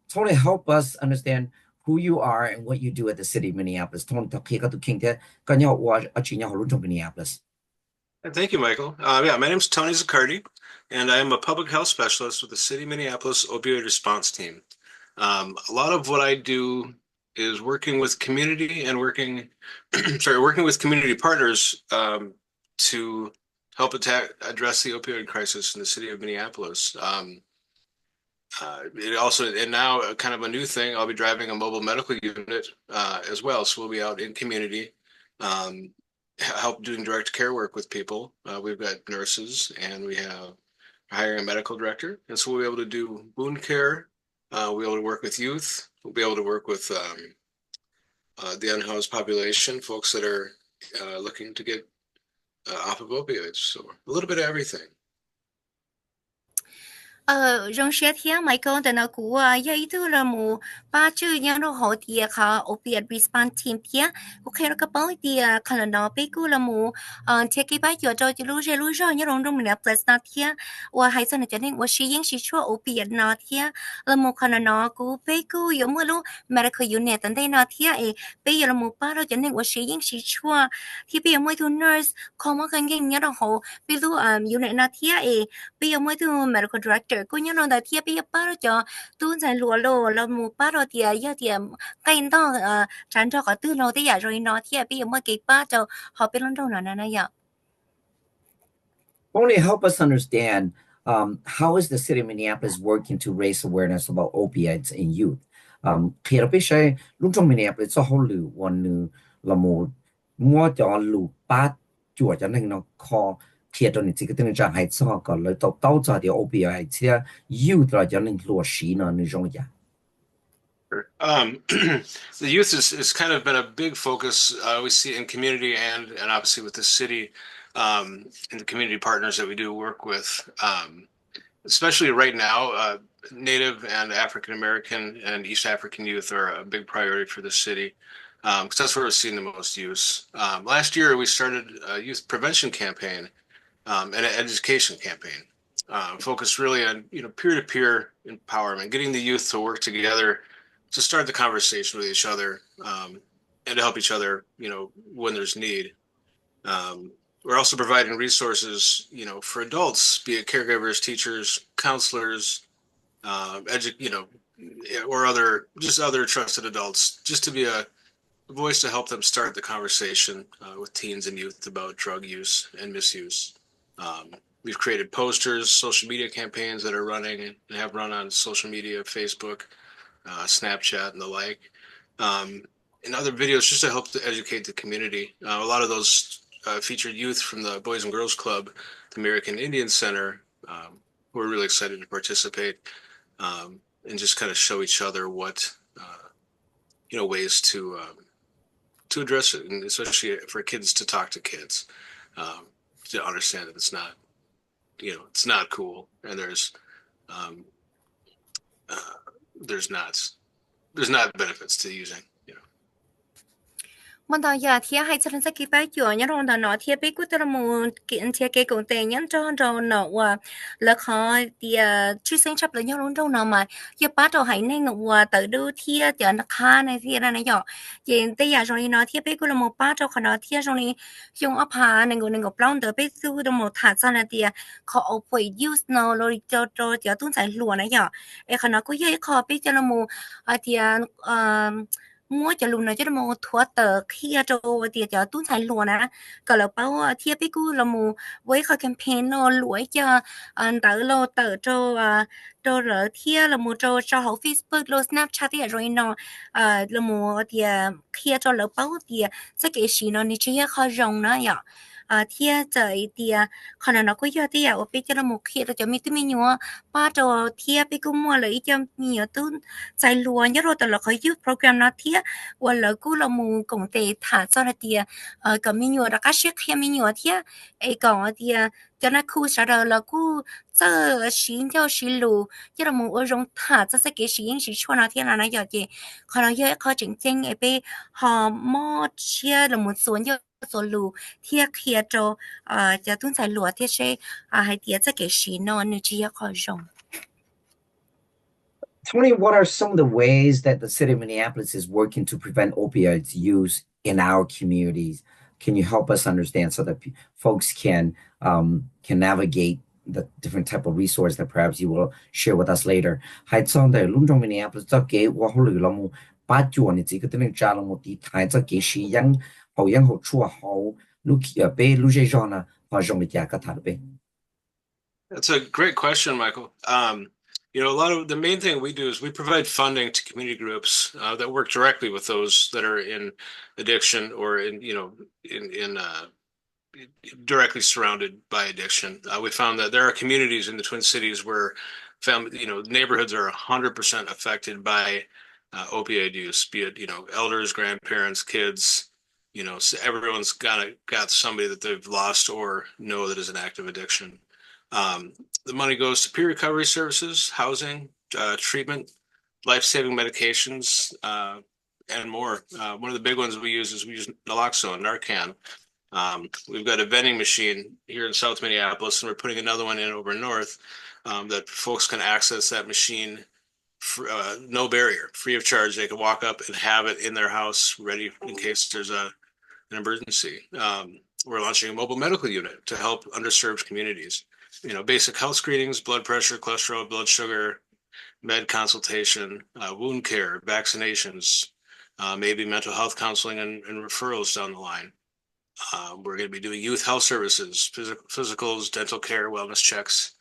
Tony help us understand who you are and what you do at the city of Minneapolis. Tony 他可以个都听的，刚要我去要好路从 Minneapolis。Thank you, Michael. Yeah, my name is Tony Zaccardi, and I am a public health specialist with the City of Minneapolis Opioid Response Team. A lot of what I do is working with community and working with community partners to help address the opioid crisis in the city of Minneapolis. It also, and now kind of a new thing, I'll be driving a mobile medical unit as well. So we'll be out in community, help doing direct care work with people. We've got nurses and we have hiring a medical director. And so we'll be able to do wound care. We'll be able to work with youth. We'll be able to work with the unhoused population, folks that are looking to get off of opioids. So a little bit of everything. 用些天咪講的那股啊，有一度了冇把住樣都好啲啊，卡 opioid response team 啲，我看到個包啲啊，可能那被股了冇，貼幾把藥就路上樣容易了 plus 那天，我還真係覺得我是應是說 opioid 那天，了冇可能那股被股有冇路 medical unit 等等那天誒，被有了冇把到覺得我是應是說，ที่被有冇ตัว nurse เขามากัน樣樣都好，被路unit 那天誒。bây giờ mới từ medical director cô nhớ nó đã thiệp bây giờ bắt cho tu giải lúa lô là một bắt rồi thì giờ thì cái đó tránh cho có tư lô thì giờ rồi nó thiệp bây giờ mới cái bắt cho họ biết lần đầu nó này giờ. Only help us understand how is the city of Minneapolis working to raise awareness about opioids in youth? Khi đó biết say lúc trong Minneapolis có hỗ lử one nữ là một mua cho lử bát chùa cho nên nó khó khi đó thì cái tiếng Trung hay sao còn lấy tàu tàu cho thì opioid thì youth là cho nên lúa xí nó nữ trong nhà. The youth is kind of been a big focus we see in community and obviously with the city and the community partners that we do work with. Especially right now, Native and African American and East African youth are a big priority for the city because that's where we're seeing the most use. Last year, we started a youth prevention campaign and an education campaign focused really on peer-to-peer empowerment, getting the youth to work together to start the conversation with each other and to help each other, when there's need. We're also providing resources, for adults, be it caregivers, teachers, counselors, or other trusted adults, just to be a voice to help them start the conversation with teens and youth about drug use and misuse. We've created posters, social media campaigns that are running and have run on social media, Facebook, Snapchat, and the like, and other videos just to help to educate the community. A lot of those featured youth from the Boys and Girls Club, the American Indian Center, who are really excited to participate and just kind of show each other what, ways to address it, and especially for kids to talk to kids, to understand that it's not cool, and there's not benefits to using. Mà đó giờ thì hay cho nên sẽ kịp bài chữa nhớ rồi nó thì biết của tôi là một kiện thì cái công ty nhắn cho rồi nó là khó thì chuyên sinh chấp là nhớ luôn đâu nào mà giờ bắt đầu hãy nên ngủ tự đưa thì giờ nó khá này thì là này nhỏ thì bây giờ rồi nó thì biết của là một bắt đầu nó thì rồi dùng áp hà này ngủ plong tới biết su được một thằng sao là thì khó phải use nó rồi cho giờ tuân giải luôn này nhỏ ấy nó có dễ khó biết cho là một thì mua cho luôn này cho nó thua tờ khi cho thì cho tuân sai luôn á còn là bao thì biết cứ là một với cái campaign nó lũi cho tự lo tự cho rồi thì là một cho họ Facebook lo Snapchat thì rồi nó là một thì khi cho là bao thì sẽ cái gì nó chỉ khó dùng nữa nhở thì trời thì còn nó có giờ thì ở bên cho nó một khi rồi cho mình tụi mình nhớ ba cho thì biết cứ mua lấy cho nhiều tuân sai luôn nhớ rồi từ là cái youth program nó thì và là cứ là một công ty thả cho là thì cái mình nhớ là các sự khi mình nhớ thì ấy còn thì cho nó khu sở là cứ giờ xin cho xin lù cho là một ở trong thả cho sẽ cái xin chỉ cho nó thì là nó giờ gì còn nó giờ có chính chính ấy bên họ mua chia là một số cho số lù thì khi cho tuân sai lùa thì sẽ hay thì sẽ cái xin nó nên chỉ có dùng. Tony, what are some of the ways that the city of Minneapolis is working to prevent opioids use in our communities? Can you help us understand so that folks can navigate the different type of resource that perhaps you will share with us later? Hai trong der lung trong Minneapolis cho ke wa ho lu lo mu ba chuan ni ji ke den ja lo mu ti tai cho ke shi yang ho chua ho lu ki be lu je jona ha jong le ja ka ta be. That's a great question, Michael. A lot of the main thing we do is we provide funding to community groups that work directly with those that are in addiction or in directly surrounded by addiction. We found that there are communities in the Twin Cities where neighborhoods are 100% affected by opioid use, be it, elders, grandparents, kids, So everyone's got somebody that they've lost or know that is an active addiction. The money goes to peer recovery services, housing, treatment, life-saving medications, and more. One of the big ones we use naloxone, Narcan. We've got a vending machine here in South Minneapolis, and we're putting another one in over north that folks can access that machine for, no barrier, free of charge. They can walk up and have it in their house ready in case there's an emergency. We're launching a mobile medical unit to help underserved communities. Basic health screenings, blood pressure, cholesterol, blood sugar, med consultation, wound care, vaccinations, maybe mental health counseling and referrals down the line. We're going to be doing youth health services, physicals, dental care, wellness checks,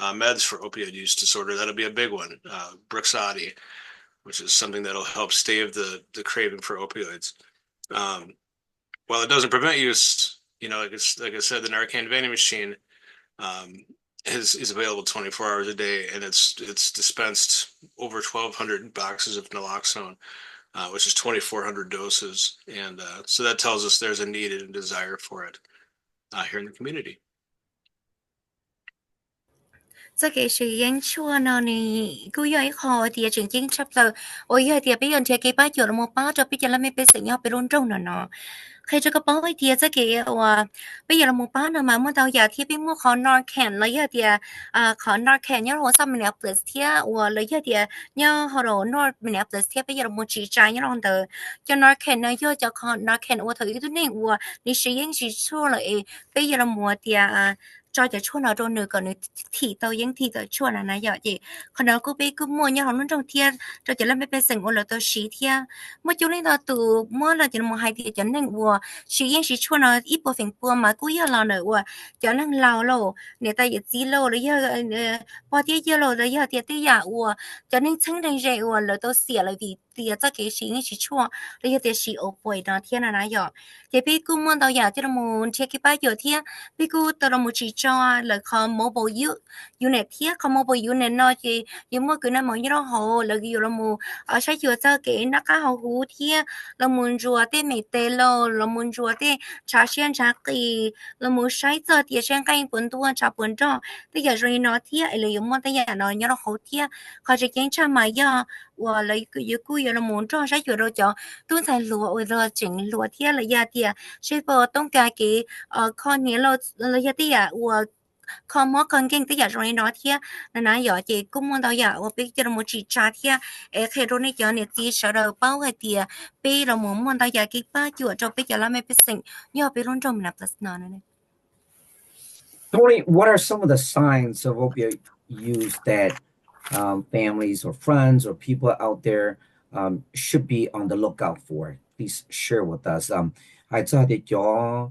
meds for opioid use disorder. That'll be a big one. Brixadi, which is something that'll help stave the craving for opioids. While it doesn't prevent use, like I said, the Narcan vending machine is available 24 hours a day, and it's dispensed over 1,200 boxes of naloxone, which is 2,400 doses. And so that tells us there's a need and a desire for it here in the community. 这个是演出呢，你กูย่อยคอเดียจริงๆชับเลยโอ้ยเดียไปยันเทียกี่ป้าอยู่ละโมป้าจะไปยันละไม่เป็นสิ่งยอไปรุ่นจงเนาะใครจะก็ป้าไอเดีย这个ว่าไปยันละโมป้าเนาะมาเมื่อเราอยากที่ไปมั่วขอนอนแขนเลยเดียขอนอนแขนเนี่ยเราซ้ำมันเนี่ยเปลือกเทียว่าเลยเดียเนี่ยเขาเรานอนมันเนี่ยเปลือกเทียไปยันละโมจีใจเนี่ยเราเด้อจะนอนแขนเนี่ยเยอะจะขอนอนแขนว่าถือตัวนี้ว่านี่是ยัง是错了诶ไปยันละโมเดียchoจะช่วยเราโดนหนึ่งก่อนหนึ่งที่ตัวยังที่ตัวช่วยนะอย่าเย่คนเราก็ไปก็มัวเนี่ยเราต้องเทียเราจะเล่นไม่เป็นสิ่งว่าเราตัวสีเทียเมื่อจุดนี้เราตัวมัวเราจะมัวให้ที่จะนั่งวัวสียังสีช่วยเราอีปัวฝิ่งปัวมากูอยากเราหน่อยว่าจะนั่งเราเนี่ยแต่อย่าจีเราเลยพอที่เยอะเราเลยเดี๋ยวที่อยากว่าจะนั่งชั้นได้ใจว่าเราตัวเสียเลยดีเดี๋ยวจะเกี่ยสียังสีช่วยเลยเดี๋ยวสีโอป่วยนะเทียนะอย่าเดี๋ยวพี่กูมัวเราอยากจะมัวเทียกี่ป้าอยู่เทียพี่กูตัวเรามัวจีcho là kho mobile unit thiết kho mobile unit nó chỉ nhưng mà cái này mọi người họ là cái là mua ở sai chưa cho cái nó cá họ hú thiết là muốn rùa tê mì tê lô là muốn rùa tê trà sen trà kỳ là muốn sai cho tiền sen canh cuốn tua trà cuốn cho bây giờ rồi nó thiết là nhưng mà bây giờ nó nhớ họ thiết họ chỉ kiến cha mà giờ và lấy cái giờ là muốn cho sai chưa rồi cho tôi thấy lúa rồi chỉnh lúa thiết là giờ tiền sai bờ tông cái kho nhớ là giờ tiền và không có con kinh tế giả rồi nó thia là nói giờ chị cũng muốn đâu giờ và bây giờ một chỉ trả thia khi rồi này giờ này chỉ sợ đầu bao cái tiền bây giờ muốn đâu giờ cái ba chuột cho bây giờ là mấy sinh nhớ bây luôn trong là plus nó này. Tony, what are some of the signs of opioid use that families or friends or people out there should be on the lookout for? Please share with us. Hay cho thì cho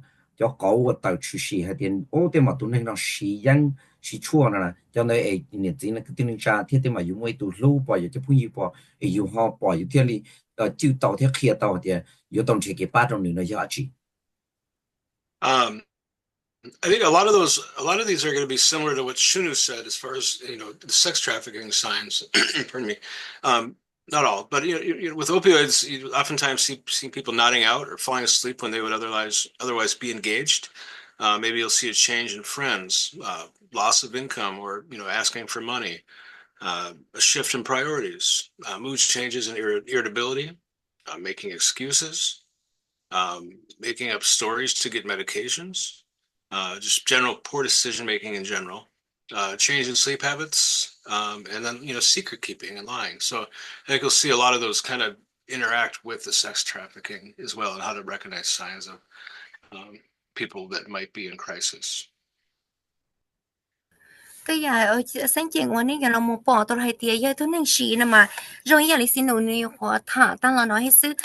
có một tàu chủ sĩ hay tiền ô tiền mà tụi nó sĩ nhân sĩ chua nè cho nên ấy nhiệt tình là cái tiền trả thiết tiền mà dùng mấy tụi lâu bỏ giờ cho phun gì bỏ dùng họ bỏ dùng thiết li chịu tàu thiết kia tàu thì dùng tổng chỉ cái ba trong nữa giá trị. I think a lot of these are going to be similar to what Shunu said as far as the sex trafficking signs. Pardon me. Not all, but with opioids, you oftentimes see people nodding out or falling asleep when they would otherwise be engaged. Maybe you'll see a change in friends, loss of income, or asking for money, a shift in priorities, mood changes and irritability, making excuses, making up stories to get medications, just general poor decision making in general. Change in sleep habits, and then secret keeping and lying. So I think you'll see a lot of those kind of interact with the sex trafficking as well, and how to recognize signs of people that might be in crisis. Cái giờ ở sáng chuyện của này là một bỏ tôi hay tiệt giờ tôi nên xí nè mà rồi giờ lịch sử nổi này họ thả tăng là nói hết sức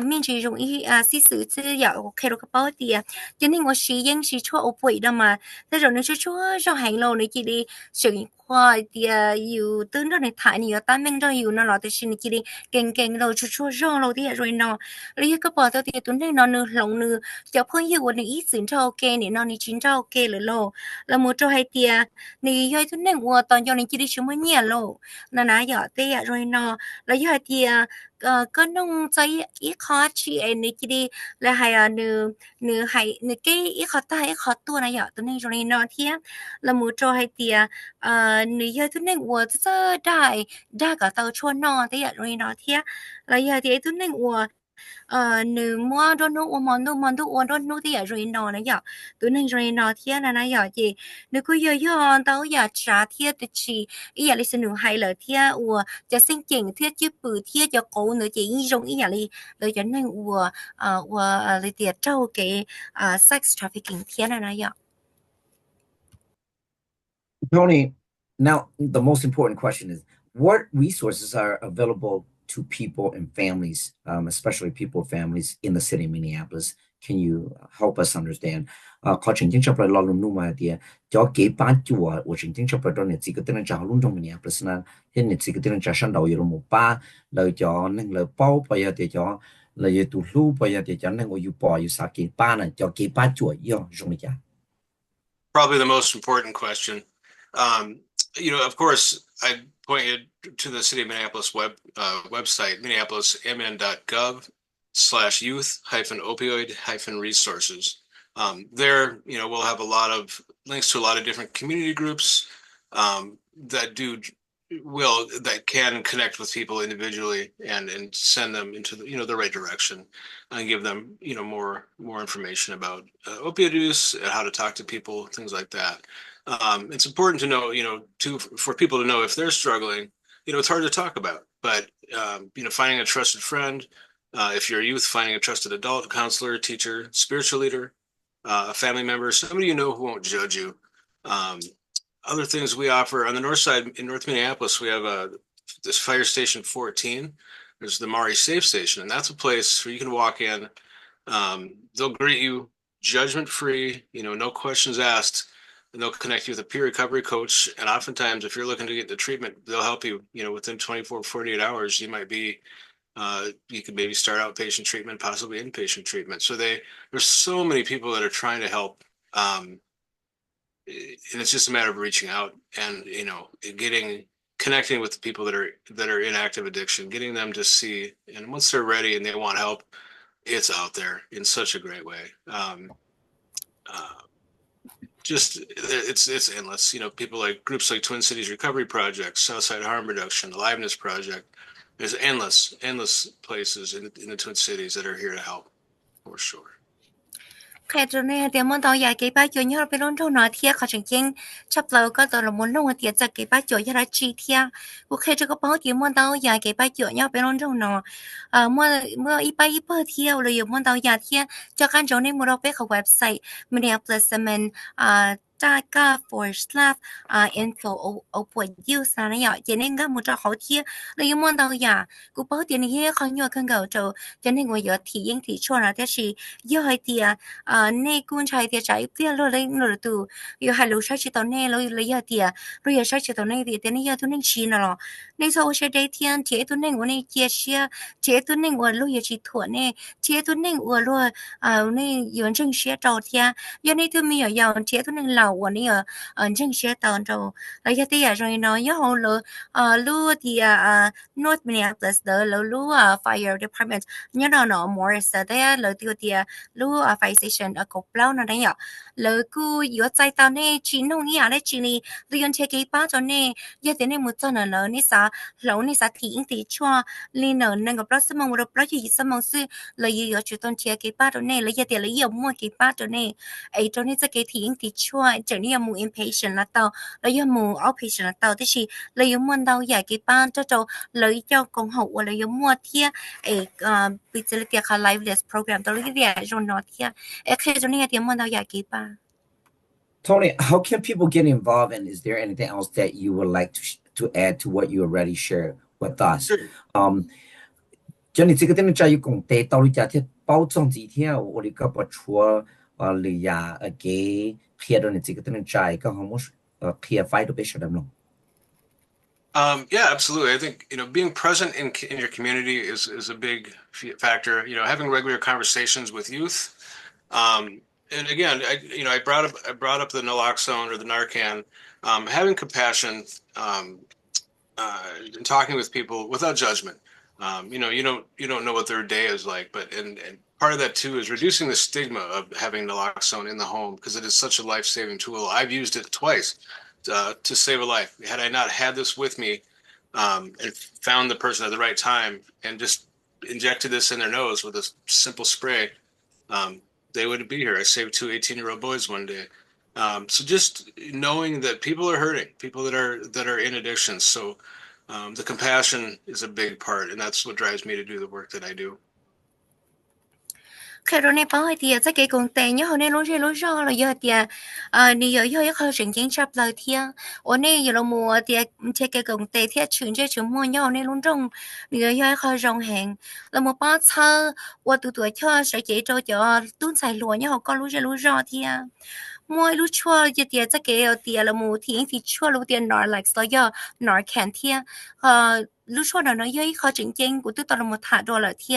mình chỉ dùng ý sĩ sử chứ giờ khi đó cái bao tiệt cho nên tôi xíยังxí chua ở buổi đó mà thế rồi nó chua cho hành lâu này chỉ đi sử khoa tiệtอยู่ตื่นđó này thả nhiều ta mình rồiอยู่nó là tôi xin chỉ đi keng rồi chua rồi lâu tiệt rồi nó rồi cái bỏ tôi tiệt tôi nên nó nửa lòng nửa cho phong hiệu này ý tưởng cho ok này nó này chính cho ok rồi lâu là một cho hay tiệt này giờ tôi nên mua toàn cho nên chỉ đi xuống mới nhiều lô là nãy giờ tê rồi nó là giờ thì có nông cho ít khó chị ấy này kia đi là hay nữ hay nữ cái ít khó ta ít khó tua này tụi nên rồi nó thiệt là một trò hay tiệt nữ giờ tụi nên我这đại个到穿nó thế rồi nó thiệt là giờ thì tụi nên nữ mua đồ nô món đồ uống đồ nô thì rồi nó này tụi nên rồi nó thiệt là này chị nữ cứ giờ tao giờ trả thiệt thì chị ý là nữ hay là thiệtจะ先景贴就补贴就高呢，就一种一样的，就那我的点招给sex trafficking 天了那样。Tony, now the most important question is what resources are available to people and families, especially people families in the city of Minneapolis? Can you help us understand? Có chính chính chấp lại lo luôn nụ mà đi cho cái bán chùa, và chính chính chấp lại đó là chỉ có tên là trả luôn trong Minneapolis na, hiện là chỉ có tên là trả sân đầu rồi một ba lời cho nên lời bao bây giờ thì cho lời tụ lưu bây giờ thì cho nên người bỏ yêu sa cái bán này cho cái bán chùa yêu dùng cái. Probably the most important question. Of course, I point you to the City of Minneapolis website, minneapolis.gov/youth-opioid-resources. There, we'll have a lot of links to a lot of different community groups that can connect with people individually and send them into the right direction and give them more information about opioid use and how to talk to people, things like that. It's important to know for people to know if they're struggling. It's hard to talk about, but finding a trusted friend, if you're a youth, finding a trusted adult, counselor, teacher, spiritual leader, a family member, somebody who won't judge you. Other things we offer on the north side in North Minneapolis, we have this Fire Station 14. There's the Maury Safe Station, and that's a place where you can walk in. They'll greet you judgment-free, no questions asked, and they'll connect you with a peer recovery coach. And oftentimes, if you're looking to get the treatment, they'll help you, within 24, 48 hours, you could maybe start outpatient treatment, possibly inpatient treatment. So there's so many people that are trying to help. And it's just a matter of reaching out and connecting with the people that are in active addiction, getting them to see, and once they're ready and they want help, it's out there in such a great way. It's endless. People like groups like Twin Cities Recovery Project, Southside Harm Reduction, the Liveness Project. There's endless places in the Twin Cities that are here to help, for sure. Cái chỗ này thì muốn tao giải cái bài chuyện nhau bên trong trong nó thiệt khó chừng chừng chấp lâu có tao là muốn弄tiệt cho cái bài chuyện ra chi thiệt ok cho có bao thì muốn tao giải cái bài chuyện nhau bên trong nó mua ít bài thiệt rồi muốn tao giải thiệt cho căn chỗ này mua đâu biết cái website Minneapolis gov/info opioid use là này cho nên cái một trò hậu thiệt rồi muốn tao giải cũng bao tiền này không nhiều cần cầu cho nên người giờ thì những thì cho là thế thì giờ hay tiệt nay cũng chạy thì chạy tiếc rồi lấy rồi từ giờ hai lúa chạy chỉ tao nay rồi lấy giờ tiệt rồi giờ chạy chỉ tao nay thì tiền này giờ tôi nên xin rồi nay sau sẽ đây thiên chế tôi nên của nay chia sẻ chế tôi nên của lúa giờ chỉ thuở này chế tôi nên của lúa nay giờ chân sẽ trâu thiên giờ nay tôi mới giờ chế tôi nên lẩu của nay chân sẽ tao trâu lấy giờ tiệt rồi nó giờ hồ lúa thì North Minneapolis đó lúa fire department nhớ nó Morris đấy lúa tiêu tiệt lúa fire station ở cục lâu nó đấy ạ lỡ cứ yếuใจtao nè chỉ nông nhỉ đấy chỉ ni liên chế cái bao cho nè giờ thế này một tuần là lỡ nè sa lỡ nè sa thì cho liên nở nên gặp rất mong một rất gì rất mong sự lỡ yếu chỉ tuần chế cái bao cho nè lỡ giờ thì lỡ yếu mua cái bao cho nè ấy cho nên cái thì cho trở nên một inpatient là tao lỡ yếu một outpatient là tao thế thì lỡ yếu mua tao giải cái bao cho lỡ cho công hậu lỡ yếu mua thiệt ấy bị chỉ là cái liveless program tao lỡ cái rồi nó thiệt Tony, how can people get involved, and is there anything else that you would like to add to what you already shared with us? Sure. 就你这个等于讲得到你家的包装几天，我哋个不错你呀给贴到你这个等于在个项目贴发到俾谁them Yeah, absolutely. I think being present in your community is a big factor. Having regular conversations with youth. And again, I brought up the naloxone or the Narcan. Having compassion and talking with people without judgment. You don't know what their day is like, but and part of that too is reducing the stigma of having naloxone in the home because it is such a life-saving tool. I've used it twice to save a life. Had I not had this with me and found the person at the right time and just injected this in their nose with a simple spray, they wouldn't be here. I saved two 18-year-old boys one day. So just knowing that people are hurting, people that are in addictions. So the compassion is a big part, and that's what drives me to do the work that I do. Khi rồi này bảo thì chắc cái công ty nhớ hồi này lối rõ là giờ thì ni giờ khó sinh chính chấp lời thì ở này giờ là mua thì chơi cái công ty thì chuyển chơi chuyển mua nhớ này luôn trong ni giờ khó rong hàng là một bao thơ và tụi tuổi cho sẽ chỉ cho tuôn xài lúa nhớ họ có lối rõ thì mỗi lúc chua giờ thì chắc cái thì là mua thì chua lúc tiền nọ lại sao giờ nọ kẹn thì lúc chua nó giờ khó chính của tụi tao là một thả đồ là thì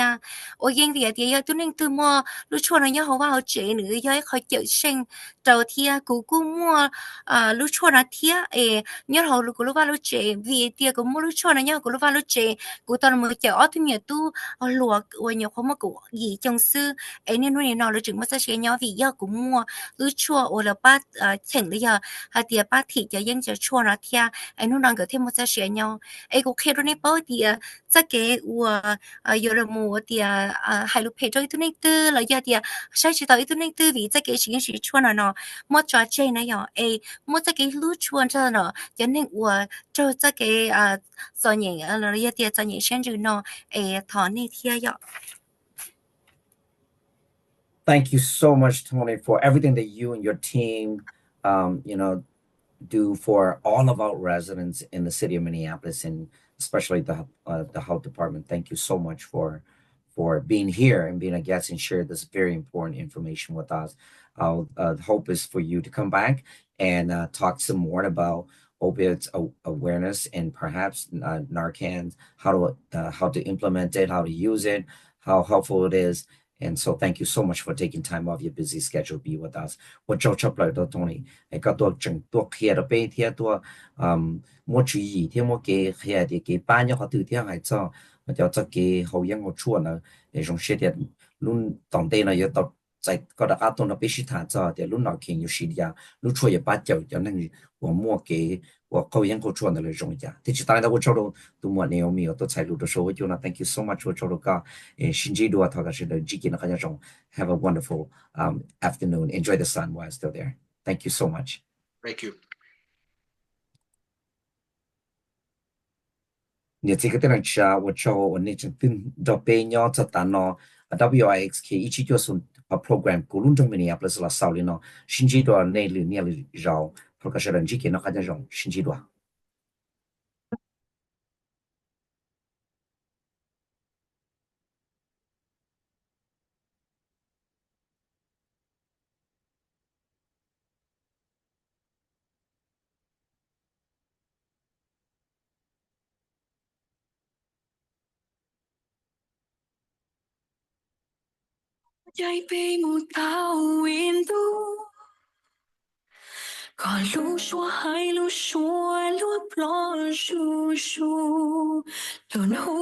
ở yên thì giờ tụi nên từ mua lúc chua nó nhớ họ vào chế nữa giờ khó chịu sinh đầu thì cú mua lúc chua nó thì nhớ họ lúc vào lúc chế vì thì cũng mua lúc chua nó nhớ lúc vào lúc chế cú tao là một chợ ở thì nhiều tu luộc ở nhiều không mà cú gì trong sư ấy nên nó là chừng mà sẽ nhớ vì giờ cũng mua lúc chua ở là bát chỉnh bây giờ thì bát thịt giờ dân giờ chua nó thì ấy nó đang có thêm một sẽ nhau ấy cũng khi đó này bao thì chắc cái giờ là mua thì hai lúc phải cho tụi này tư là giờ thì sai chỉ tao tụi này tư vì chắc cái chuyện gì chua nó mua trò chơi này giờ ấy mua chắc cái lúc chua cho nó cho nên cho chắc cái cho những là giờ thì cho những sinh trưởng nó ấy thọ này thì giờ. Thank you so much, Tony, for everything that you and your team, do for all of our residents in the city of Minneapolis, and especially the health department. Thank you so much for being here and being a guest and share this very important information with us. Our hope is for you to come back and talk some more about opiates awareness and perhaps Narcan, how to implement it, how to use it, how helpful it is. And so thank you so much for taking time off your busy schedule to be with us. What Joe Chop like Tony, I got to chừng to here to pay here to mua chú ý thì mua cái here thì cái ban nhau họ tự theo hay cho mà cho cái hậu yang họ chua là để dùng xe thì luôn tổng tên là giờ tao tại có đã áp nó bị sĩ thản cho thì luôn nào khi nhiều sĩ dia luôn chua giờ bắt chậu cho nên我mua cái我好yang好chua là dùng一下，thì chỉ tại đó我做到都mua nhiều米都才录的时候我就那 thank you so much 我做到个星期六他是的几个那个种 have a wonderful afternoon, enjoy the sun while still there. Thank you so much. Thank you. 你这个的人吃我做我那阵跟到北鸟在打呢 WIXK 一起就是program 古伦中Minneapolis 了少林呢星期多那里那里绕或者是人几个那个种星期多。Dây bê mù tao in tu Có lũ xua hai lũ xua lũ plon su su Lũ